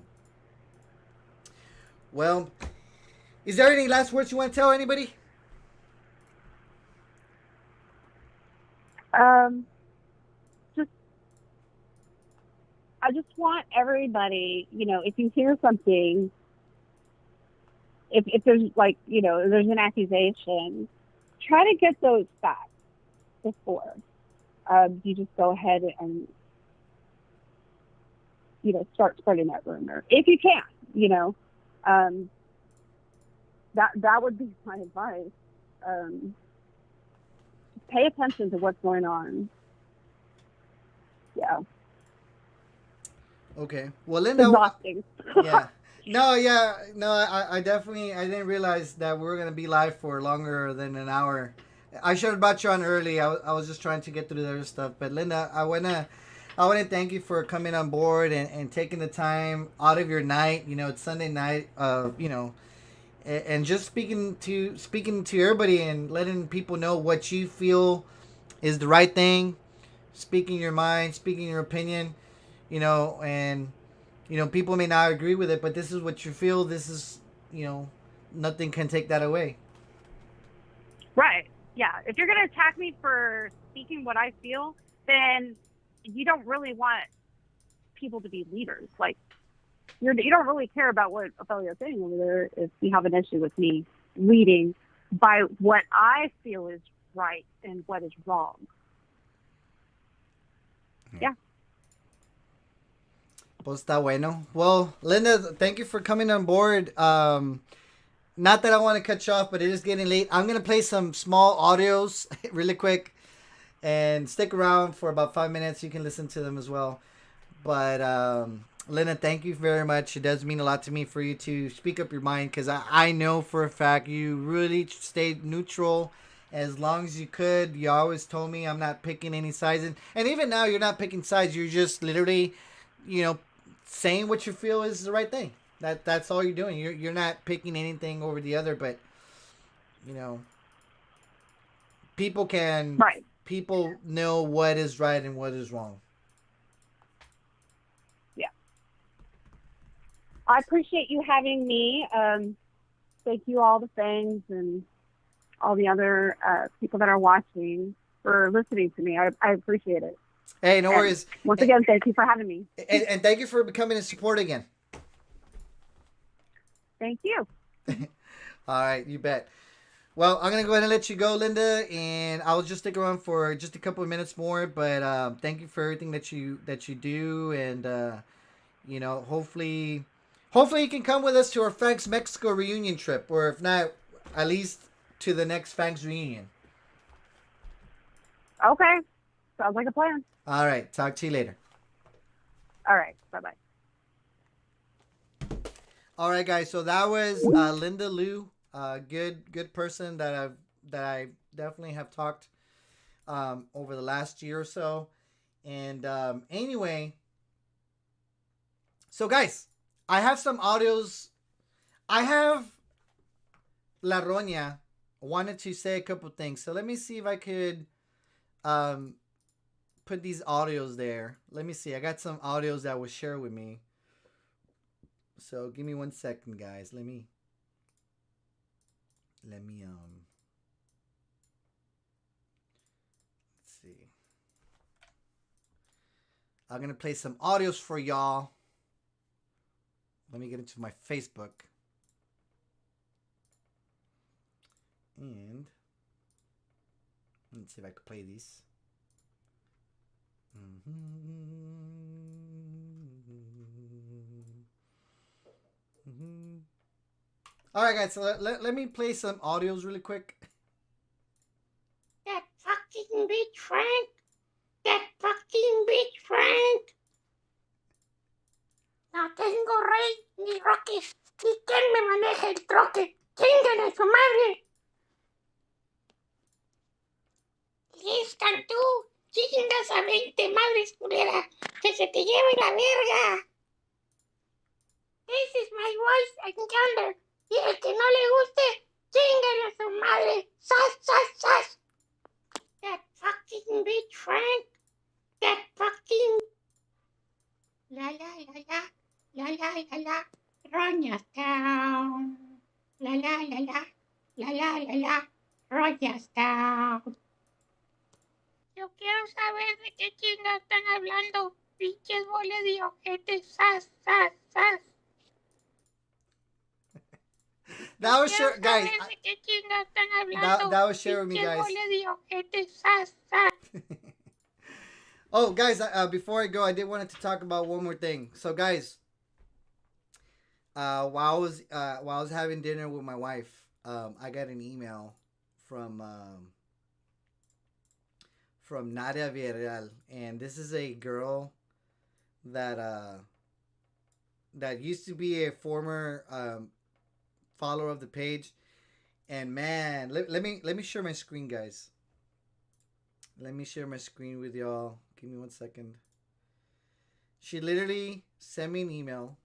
Well, is there any last words you want to tell anybody? I just want everybody, if you hear something, if there's there's an accusation, try to get those facts before you just go ahead and start spreading that rumor if you can. That would be my advice. Pay attention to what's going on. Yeah. Okay. Well, Linda. Exhausting. Yeah. No. I definitely. I didn't realize that we were gonna be live for longer than an hour. I should have brought you on early. I was just trying to get through the other stuff. But Linda, I wanna thank you for coming on board and taking the time out of your night. It's Sunday night. And just speaking to everybody and letting people know what you feel is the right thing. Speaking your mind, speaking your opinion. And people may not agree with it, but this is what you feel. This is, nothing can take that away. Right. Yeah. If you're going to attack me for speaking what I feel, then you don't really want people to be leaders. Like, you don't really care about what Ophelia's saying over there if you have an issue with me leading by what I feel is right and what is wrong. Yeah. Pues está bueno. Well, Linda, thank you for coming on board. Not that I want to cut you off, but it is getting late. I'm going to play some small audios really quick and stick around for about 5 minutes. You can listen to them as well. But, Linda, thank you very much. It does mean a lot to me for you to speak up your mind because I know for a fact you really stayed neutral as long as you could. You always told me I'm not picking any sides. And even now, you're not picking sides. You're just literally, saying what you feel is the right thing. That's all you're doing. You're not picking anything over the other, but people know what is right and what is wrong. Yeah. I appreciate you having me. Thank you all the fans and all the other people that are watching for listening to me. I appreciate it. Hey, no worries. Once again, thank you for having me. And thank you for becoming a supporter again. Thank you. All right, you bet. Well, I'm going to go ahead and let you go, Linda, and I'll just stick around for just a couple of minutes more, but thank you for everything that you do, and hopefully Hopefully, you can come with us to our Fangs Mexico reunion trip, or if not, at least to the next Fangs reunion. Okay. Sounds like a plan. All right. Talk to you later. All right. Bye-bye. All right, guys. So that was Linda Liu, good person that I definitely have talked over the last year or so. And anyway, so guys, I have some audios. I have La Roña wanted to say a couple things. So let me see if I could put these audios there. Let me see. I got some audios that was shared with me. So give me 1 second, guys. Let me let's see. I'm gonna play some audios for y'all. Let me get into my Facebook. And let's see if I can play these. All right, guys. So let me play some audios really quick. That fucking bitch Frank. That fucking bitch Frank. No tengo rey ni roques. ¿Y quién me maneja el troque? ¡Chingan a su madre! Les Cantú, chingas a 20 madres culera. Que se te lleve la verga. This is my voice and yonder. Y el que no le guste, chinguen a su madre. ¡Sas, sas, sas! That fucking bitch Frank. That fucking... La la la la. La la la la. Roñas Town. La la la la. La la la la. Roñas Town. Yo quiero saber de qué chingas están hablando. Pinches boles de ojetes. ¡Sas, sas, sas! That was share, guys. That was shared with me, guys. Oh, guys, before I go, I did wanted to talk about one more thing. So, guys, while I was having dinner with my wife, I got an email from Nadia Villarreal, and this is a girl that used to be a former follower of the page, and man, let me share my screen, guys. Let me share my screen with y'all. Give me 1 second. She literally sent me an email,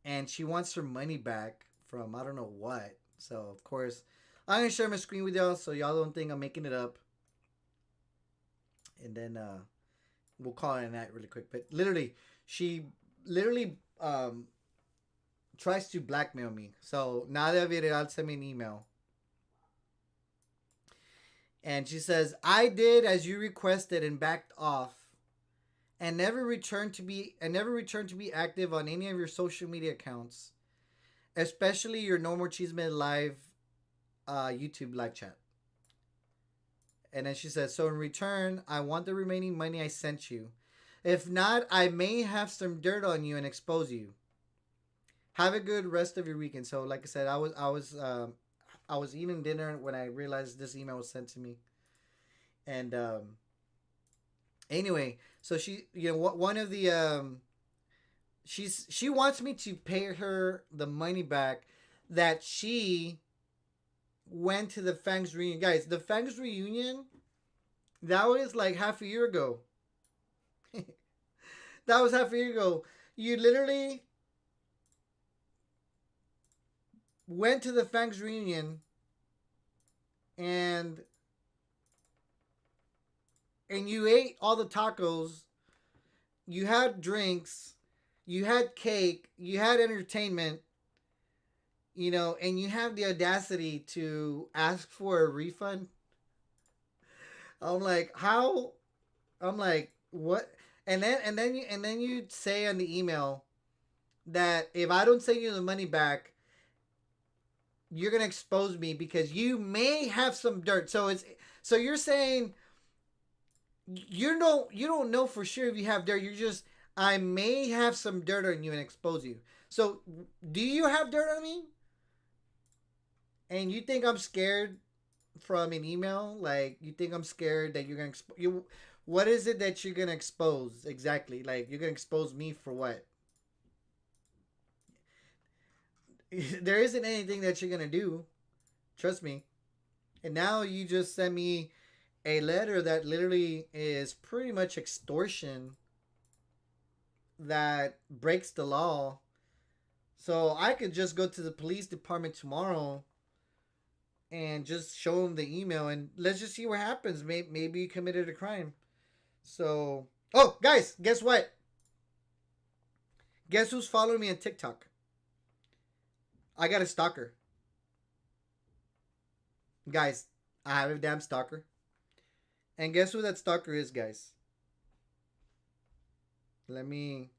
and she wants her money back from I don't know what. So of course, I'm gonna share my screen with y'all so y'all don't think I'm making it up. And then we'll call it a night really quick. But literally, she literally tries to blackmail me. So Nadia Villarreal sent me an email. And she says, I did as you requested and backed off and never returned to be active on any of your social media accounts, especially your No More Cheeseman live YouTube live chat. And then she says, so in return, I want the remaining money I sent you. If not, I may have some dirt on you and expose you. Have a good rest of your weekend. So, like I said, I was eating dinner when I realized this email was sent to me. And anyway, so she, one of the she wants me to pay her the money back that she went to the Fangs reunion. Guys, the Fangs reunion, that was like half a year ago. That was half a year ago. You literally went to the Fangs reunion and you ate all the tacos, you had drinks, you had cake, you had entertainment, and you have the audacity to ask for a refund. I'm like, how? I'm like, what? And then you say on the email that if I don't send you the money back, you're gonna expose me because you may have some dirt. So you're saying you don't know for sure if you have dirt. You're just, I may have some dirt on you and expose you. So, do you have dirt on me? And you think I'm scared from an email? Like, you think I'm scared that you're gonna you? What is it that you're gonna expose exactly? Like, you're gonna expose me for what? There isn't anything that you're gonna do. Trust me. And now you just sent me a letter that literally is pretty much extortion that breaks the law. So I could just go to the police department tomorrow and just show them the email and let's just see what happens. Maybe you committed a crime. So, oh, guys, guess what? Guess who's following me on TikTok? I got a stalker. Guys, I have a damn stalker. And guess who that stalker is, guys? Let me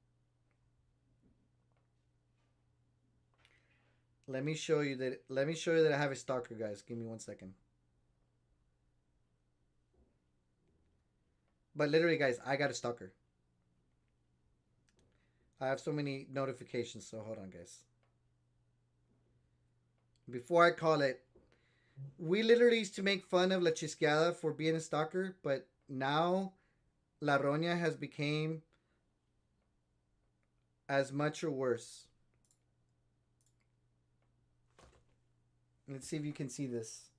show you that I have a stalker, guys. Give me 1 second. But literally, guys, I got a stalker. I have so many notifications, so hold on, guys. Before I call it, we literally used to make fun of La Chisqueada for being a stalker, but now La Roña has become as much or worse. Let's see if you can see this.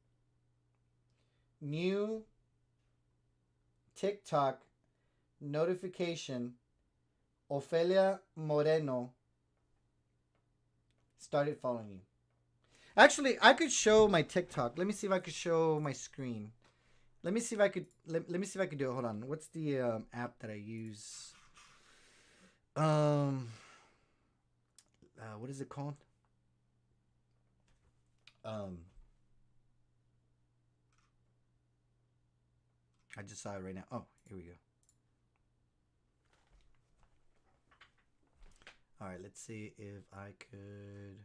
New TikTok notification. Ofelia Moreno started following you. Actually, I could show my TikTok. Let me see if I could show my screen. Let me see if I could let me see if I could do it. Hold on. What's the app that I use? What is it called? I just saw it right now. Oh, here we go. All right, let's see if I could.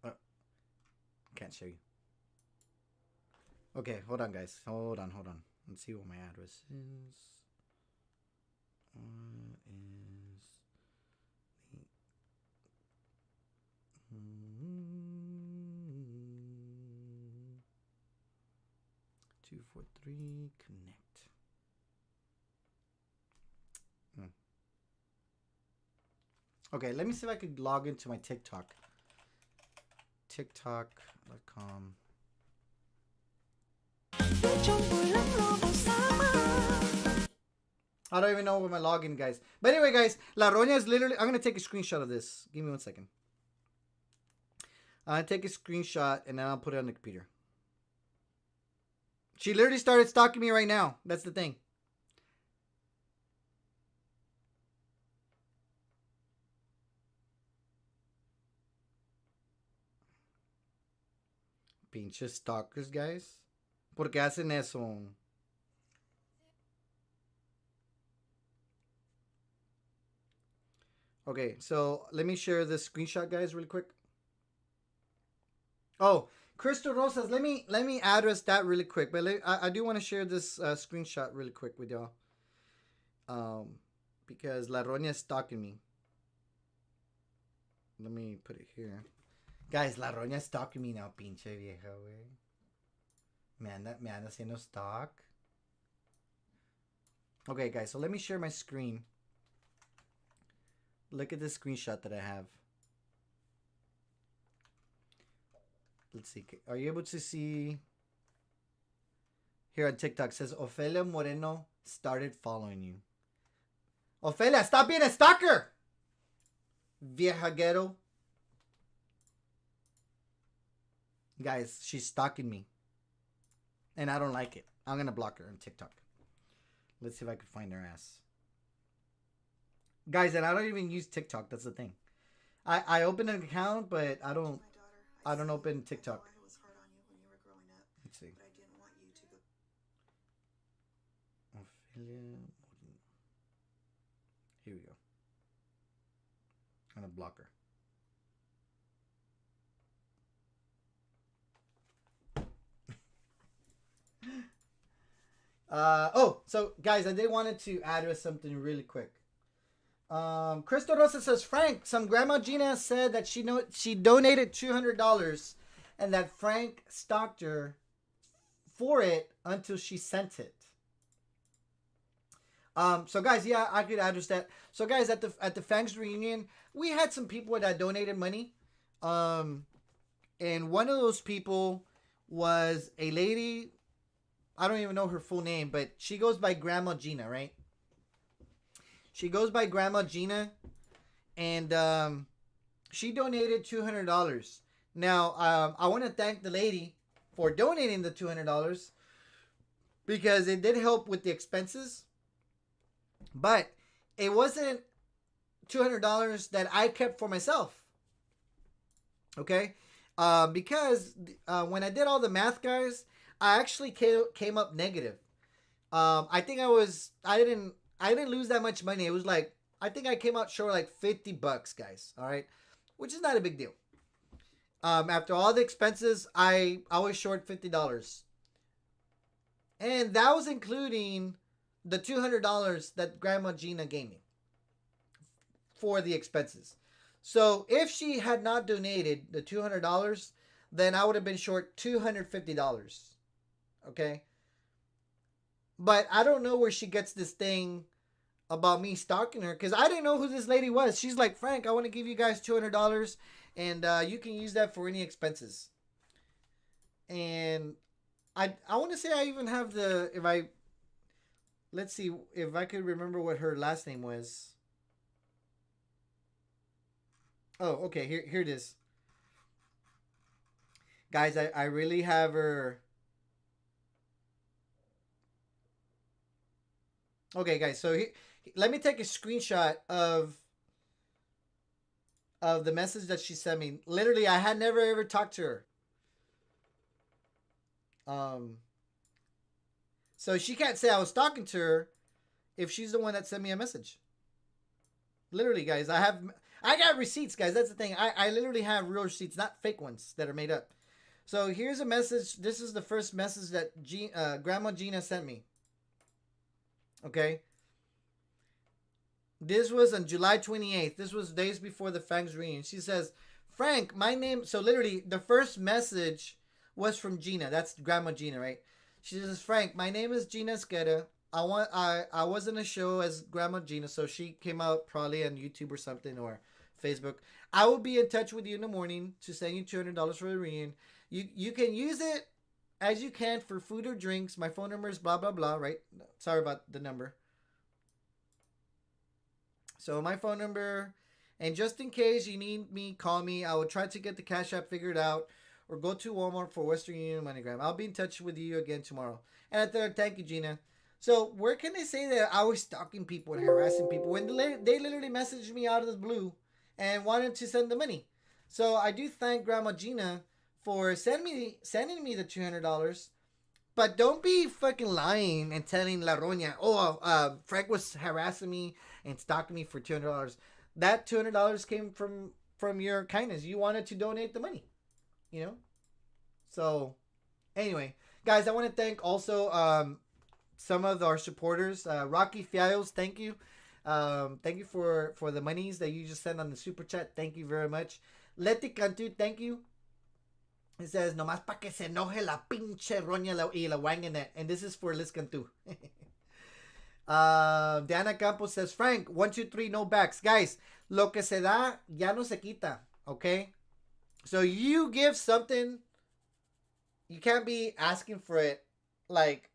Oh, can't show you. Okay, hold on, guys. Hold on. Let's see what my address is. What is the 243 connect? Okay, let me see if I could log into my TikTok. TikTok.com. I don't even know where my login, guys. But anyway, guys, La Roña is literally... I'm going to take a screenshot of this. Give me 1 second. I'll take a screenshot and then I'll put it on the computer. She literally started stalking me right now. That's the thing. Pinches stalkers, guys. ¿Por qué hacen eso? Okay, so let me share this screenshot, guys, really quick. Oh, Crystal Rosas, let me address that really quick. But I do want to share this screenshot really quick with y'all. Because La Roña is stalking me. Let me put it here. Guys, La Roña is stalking me now, pinche vieja, güey. Me anda haciendo stalk. Okay, guys, so let me share my screen. Look at this screenshot that I have. Let's see. Are you able to see? Here on TikTok, it says Ofelia Moreno started following you. Ofelia, stop being a stalker! Vieja ghetto. Guys, she's stalking me. And I don't like it. I'm going to block her on TikTok. Let's see if I can find her ass. Guys, and I don't even use TikTok. That's the thing. I open an account, but I don't open TikTok. Let's see. Here we go. I'm going to block her. So guys, I did wanted to address something really quick. Crystal Rosa says, Frank, some Grandma Gina said that she donated $200 and that Frank stalked her for it until she sent it. So guys, yeah, I could address that. So guys, at the Fangs reunion, we had some people that donated money. And one of those people was a lady. I don't even know her full name, but she goes by Grandma Gina, right? She goes by Grandma Gina, and she donated $200. Now, I want to thank the lady for donating the $200 because it did help with the expenses, but it wasn't $200 that I kept for myself. Okay, because when I did all the math, guys, I actually came up negative. I think I didn't lose that much money. It was like, I think I came out short like $50, guys. All right, which is not a big deal. After all the expenses, I was short $50, and that was including the $200 that Grandma Gina gave me for the expenses. So if she had not donated the $200, then I would have been short $250. Okay. But I don't know where she gets this thing about me stalking her, because I didn't know who this lady was. She's like, Frank, I want to give you guys $200 and you can use that for any expenses. And I want to say I even have let's see if I could remember what her last name was. Oh, okay, here it is. Guys, I really have her. Okay, guys, so let me take a screenshot of the message that she sent me. Literally, I had never ever talked to her. So she can't say I was talking to her if she's the one that sent me a message. Literally, guys, I got receipts, guys. That's the thing. I literally have real receipts, not fake ones that are made up. So here's a message. This is the first message that Grandma Gina sent me. Okay. This was on July 28th. This was days before the Fangs reunion. She says, Frank, my name. So literally, the first message was from Gina. That's Grandma Gina, right? She says, Frank, my name is Gina Esqueda. I was in a show as Grandma Gina, so she came out probably on YouTube or something, or Facebook. I will be in touch with you in the morning to send you $200 for the reunion. You can use it as you can for food or drinks. My phone number is blah, blah, blah, right? Sorry about the number. So my phone number, and just in case you need me, call me. I will try to get the Cash App figured out, or go to Walmart for Western Union MoneyGram. I'll be in touch with you again tomorrow. And at third, thank you, Gina. So where can they say that I was stalking people and harassing people when they literally messaged me out of the blue and wanted to send the money? So I do thank Grandma Gina for sending me the $200. But don't be fucking lying and telling La Roña, Frank was harassing me and stalking me for $200. That $200 came from your kindness. You wanted to donate the money, you know? So anyway, guys, I want to thank also some of our supporters. Rocky Fiallos, thank you. Thank you for the monies that you just sent on the super chat. Thank you very much. Leti Cantu, thank you. It says, nomás pa que se enoje la pinche roña y la wangene. And this is for Liz Cantu. Diana Campos says, Frank, 1, 2, 3, no backs. Guys, lo que se da, ya no se quita. Okay? So you give something, you can't be asking for it. Like,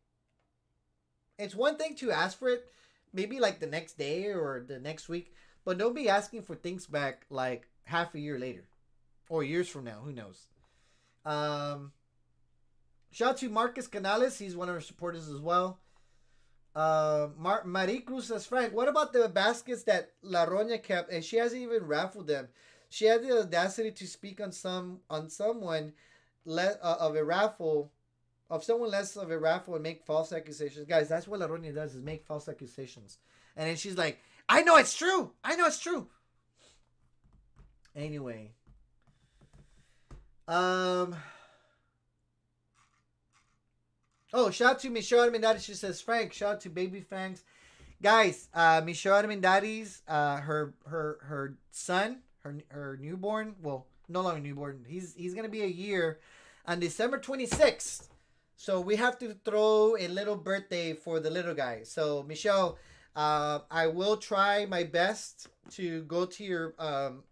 it's one thing to ask for it, maybe like the next day or the next week, but don't be asking for things back like half a year later or years from now. Who knows? Shout out to Marcus Canales. He's one of our supporters as well. Marie Cruz says, Frank, what about the baskets that La Roña kept and she hasn't even raffled them? She had the audacity to speak on someone of a raffle, of someone less of a raffle, and make false accusations. Guys, that's what La Roña does, is make false accusations. And then she's like, I know it's true. Anyway. Oh, shout out to Michelle Armendariz. She says, Frank, shout out to Baby Fangs. Guys, Michelle Armendariz, her son, her newborn, well, no longer newborn. He's gonna be a year on December 26th. So we have to throw a little birthday for the little guy. So Michelle, I will try my best to go to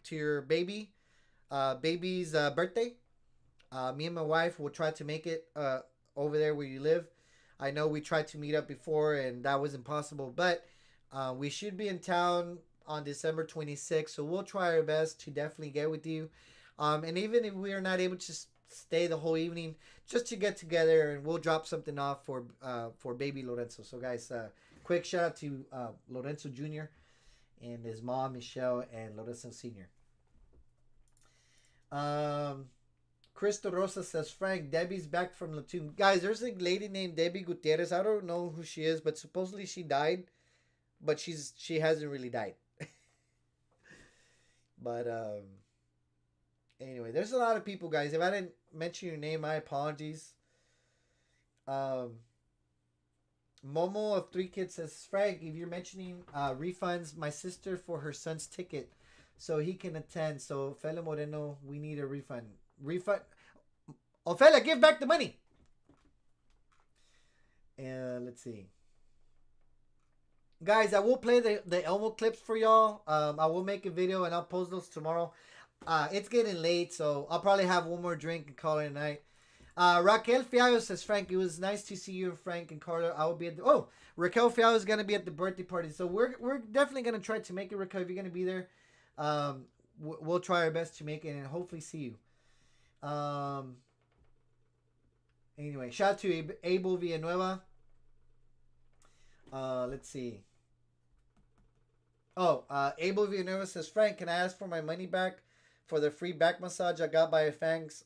your baby's birthday. Me and my wife will try to make it over there where you live. I know we tried to meet up before and that was impossible, but we should be in town on December 26th. So we'll try our best to definitely get with you. And even if we are not able to stay the whole evening, just to get together and we'll drop something off for baby Lorenzo. So guys, quick shout out to Lorenzo Jr. and his mom Michelle and Lorenzo Sr. Crystal Rosa says, Frank, Debbie's back from Latum. Guys, there's a lady named Debbie Gutierrez. I don't know who she is, but supposedly she died. But she hasn't really died. But anyway, there's a lot of people, guys. If I didn't mention your name, my apologies. Momo of 3 Kids says, Frank, if you're mentioning refunds, my sister for her son's ticket so he can attend. So, Fela Moreno, we need a refund. Ophelia, give back the money. And let's see. Guys, I will play the Elmo clips for y'all. I will make a video and I'll post those tomorrow. It's getting late, so I'll probably have one more drink and call it a night. Raquel Fiallo says, Frank, it was nice to see you and Frank and Carla. I will be at the... Raquel Fiallo is going to be at the birthday party. So we're definitely going to try to make it, Raquel. If you're going to be there, we'll try our best to make it and hopefully see you. Anyway, shout out to Abel Villanueva. Let's see. Abel Villanueva says, Frank, can I ask for my money back for the free back massage I got by a Fangs?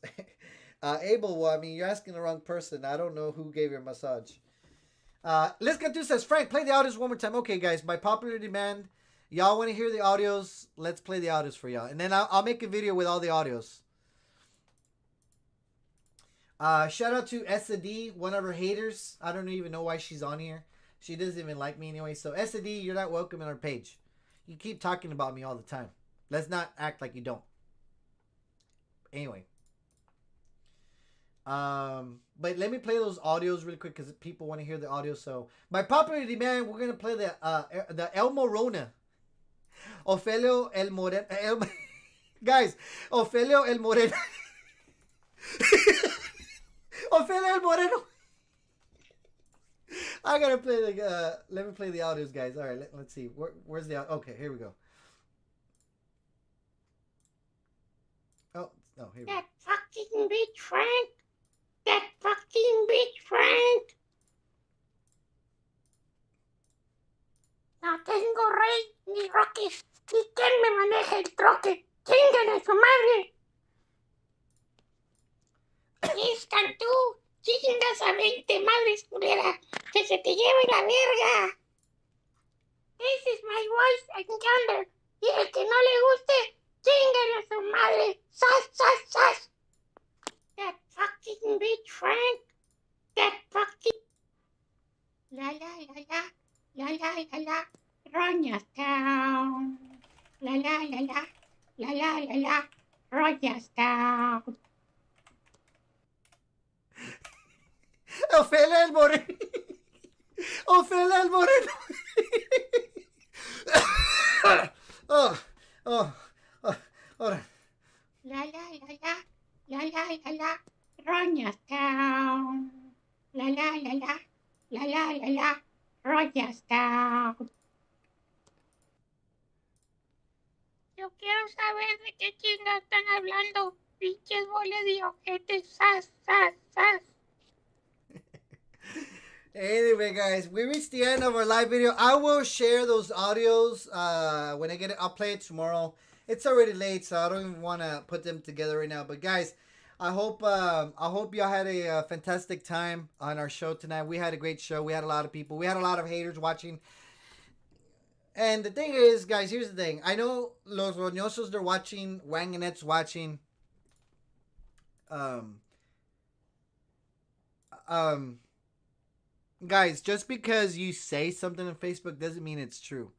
Abel, well, I mean, you're asking the wrong person. I don't know who gave you a massage. Let's get to says, Frank, play the audios one more time. Okay, guys, by popular demand, y'all want to hear the audios? Let's play the audios for y'all. And then I'll make a video with all the audios. Shout out to SD, one of her haters. I don't even know why she's on here. She doesn't even like me anyway. So SD, you're not welcome in our page. You keep talking about me all the time. Let's not act like you don't. Anyway. But let me play those audios really quick because people want to hear the audio. So by popular demand, we're gonna play the El Morona. Ofelio El Moreno. Guys, Ofelio El Moreno. Ofelia El Moreno. I gotta play the. Let me play the audios, guys. All right, let's see. Where's the? Okay, here we go. Oh, here we go. That fucking bitch Frank. That fucking bitch Frank. No tengo rey ni roques. Ni quien me maneje el troque. Chinguen a su madre. Están tú. Chingas a 20 madres culera. Que se te lleve la verga. This is my voice and yonder. Y el que no le guste, chinguen a su madre. Sas, sas, sas. That fucking bitch Frank. That fucking... La la la la. La la la la. Roñas down. La la la la. La la la la. Roñas down. Ofelia El Moreno. Ofelia El Moreno. Ahora. La la la la. La la la la. Roñas down. La la la la. La la la la. Roñas down. Yo quiero saber de qué chingas están hablando. Pinches boles de ojetes. Sas, sas, sas. Anyway, guys, we reached the end of our live video. I will share those audios when I get it. I'll play it tomorrow. It's already late, so I don't even want to put them together right now. But guys, I hope y'all had a fantastic time on our show tonight. We had a great show. We had a lot of people. We had a lot of haters watching. And the thing is, guys, here's the thing. I know Los Roñosos, they're watching. Wanganet's watching. guys, just because you say something on Facebook doesn't mean it's true.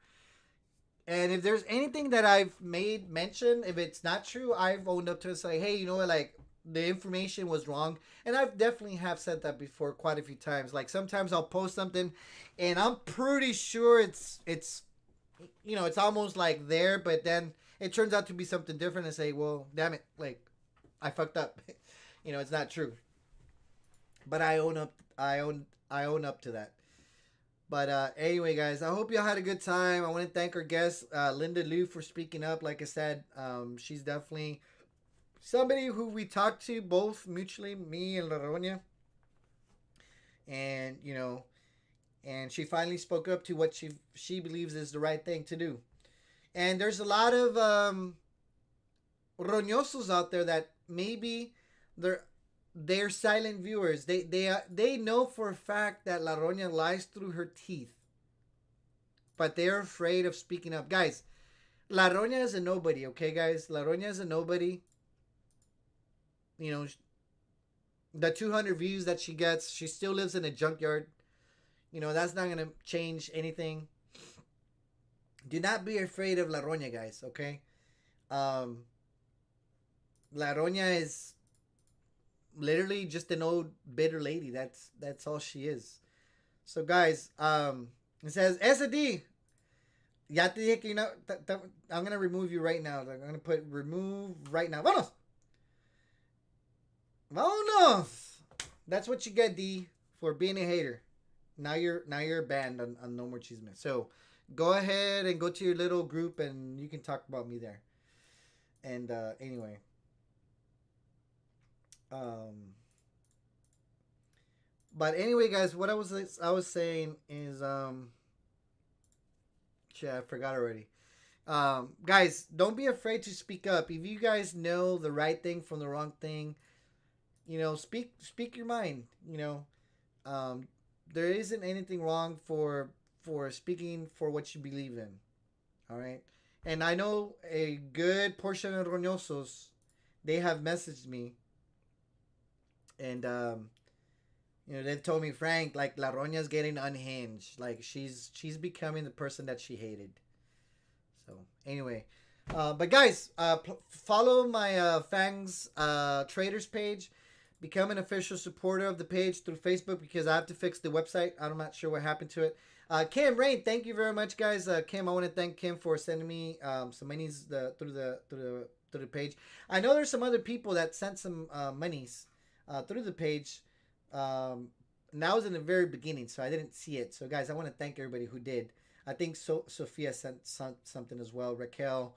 And if there's anything that I've made mention, if it's not true, I've owned up to it. Say, hey, you know what, like the information was wrong, and I've definitely have said that before quite a few times. Like sometimes I'll post something, and I'm pretty sure it's you know it's almost like there, but then it turns out to be something different, and say, well, damn it, like I fucked up. You know, it's not true. But I own up. I own up to that. But anyway, guys, I hope y'all had a good time. I want to thank our guest, Linda Liu, for speaking up. Like I said, she's definitely somebody who we talked to both mutually, me and Laronia. And, you know, and she finally spoke up to what she believes is the right thing to do. And there's a lot of roñosos out there that maybe they're silent viewers. They know for a fact that La Roña lies through her teeth, but they're afraid of speaking up. Guys, La Roña is a nobody. Okay, guys, La Roña is a nobody. You know, the 200 views that she gets, she still lives in a junkyard. You know, that's not gonna change anything. Do not be afraid of La Roña, guys. Okay, La Roña is literally just an old bitter lady. That's all she is. So guys, it says SD. Ya te dije que you know, I'm gonna remove you right now. I'm gonna put remove right now. Vámonos. Vámonos. That's what you get, D, for being a hater. Now you're banned on No More Chisme. So go ahead and go to your little group and you can talk about me there. And anyway. But anyway, guys, what I was saying is shit, I forgot already. Guys, don't be afraid to speak up. If you guys know the right thing from the wrong thing, you know, speak your mind. You know, there isn't anything wrong for speaking for what you believe in. All right, and I know a good portion of roñosos, they have messaged me, and you know, they've told me, Frank, like La Roña's getting unhinged. Like she's becoming the person that she hated. So anyway, but guys, follow my Fangs Traders page. Become an official supporter of the page through Facebook because I have to fix the website. I'm not sure what happened to it. Kim Rain, thank you very much, guys. Kim, I want to thank Kim for sending me some monies through the page. I know there's some other people that sent some monies through the page. And that was in the very beginning, so I didn't see it. So, guys, I want to thank everybody who did. I think Sophia sent something as well. Raquel,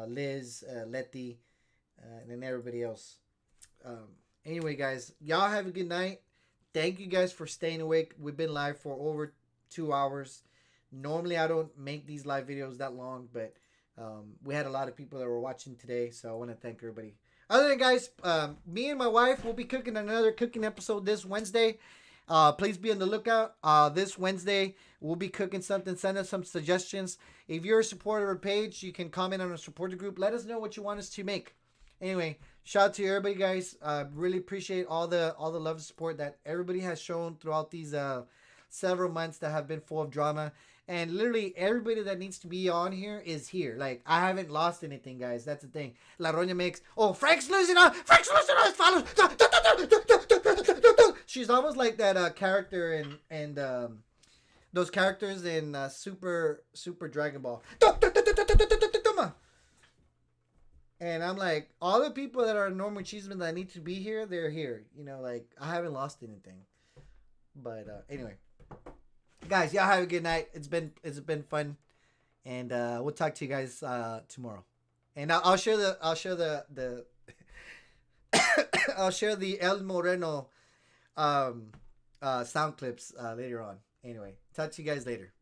Liz, Letty, and then everybody else. Anyway, guys, y'all have a good night. Thank you guys for staying awake. We've been live for over 2 hours. Normally, I don't make these live videos that long, but we had a lot of people that were watching today, so I want to thank everybody. Other than guys, me and my wife will be cooking another cooking episode this Wednesday. Please be on the lookout. This Wednesday, we'll be cooking something. Send us some suggestions. If you're a supporter of our page, you can comment on our supporter group. Let us know what you want us to make. Anyway, shout out to everybody, guys. Really appreciate all the love and support that everybody has shown throughout these several months that have been full of drama. And literally everybody that needs to be on here is here. Like, I haven't lost anything, guys. That's the thing. La Roña makes, oh, Frank's losing all his followers. She's almost like that character and those characters in Super Dragon Ball. And I'm like, all the people that are normal cheesemen that need to be here, they're here. You know, like, I haven't lost anything. But anyway. Guys, y'all have a good night. It's been fun. And we'll talk to you guys tomorrow. And I'll share the I'll share the El Moreno sound clips later on. Anyway, talk to you guys later.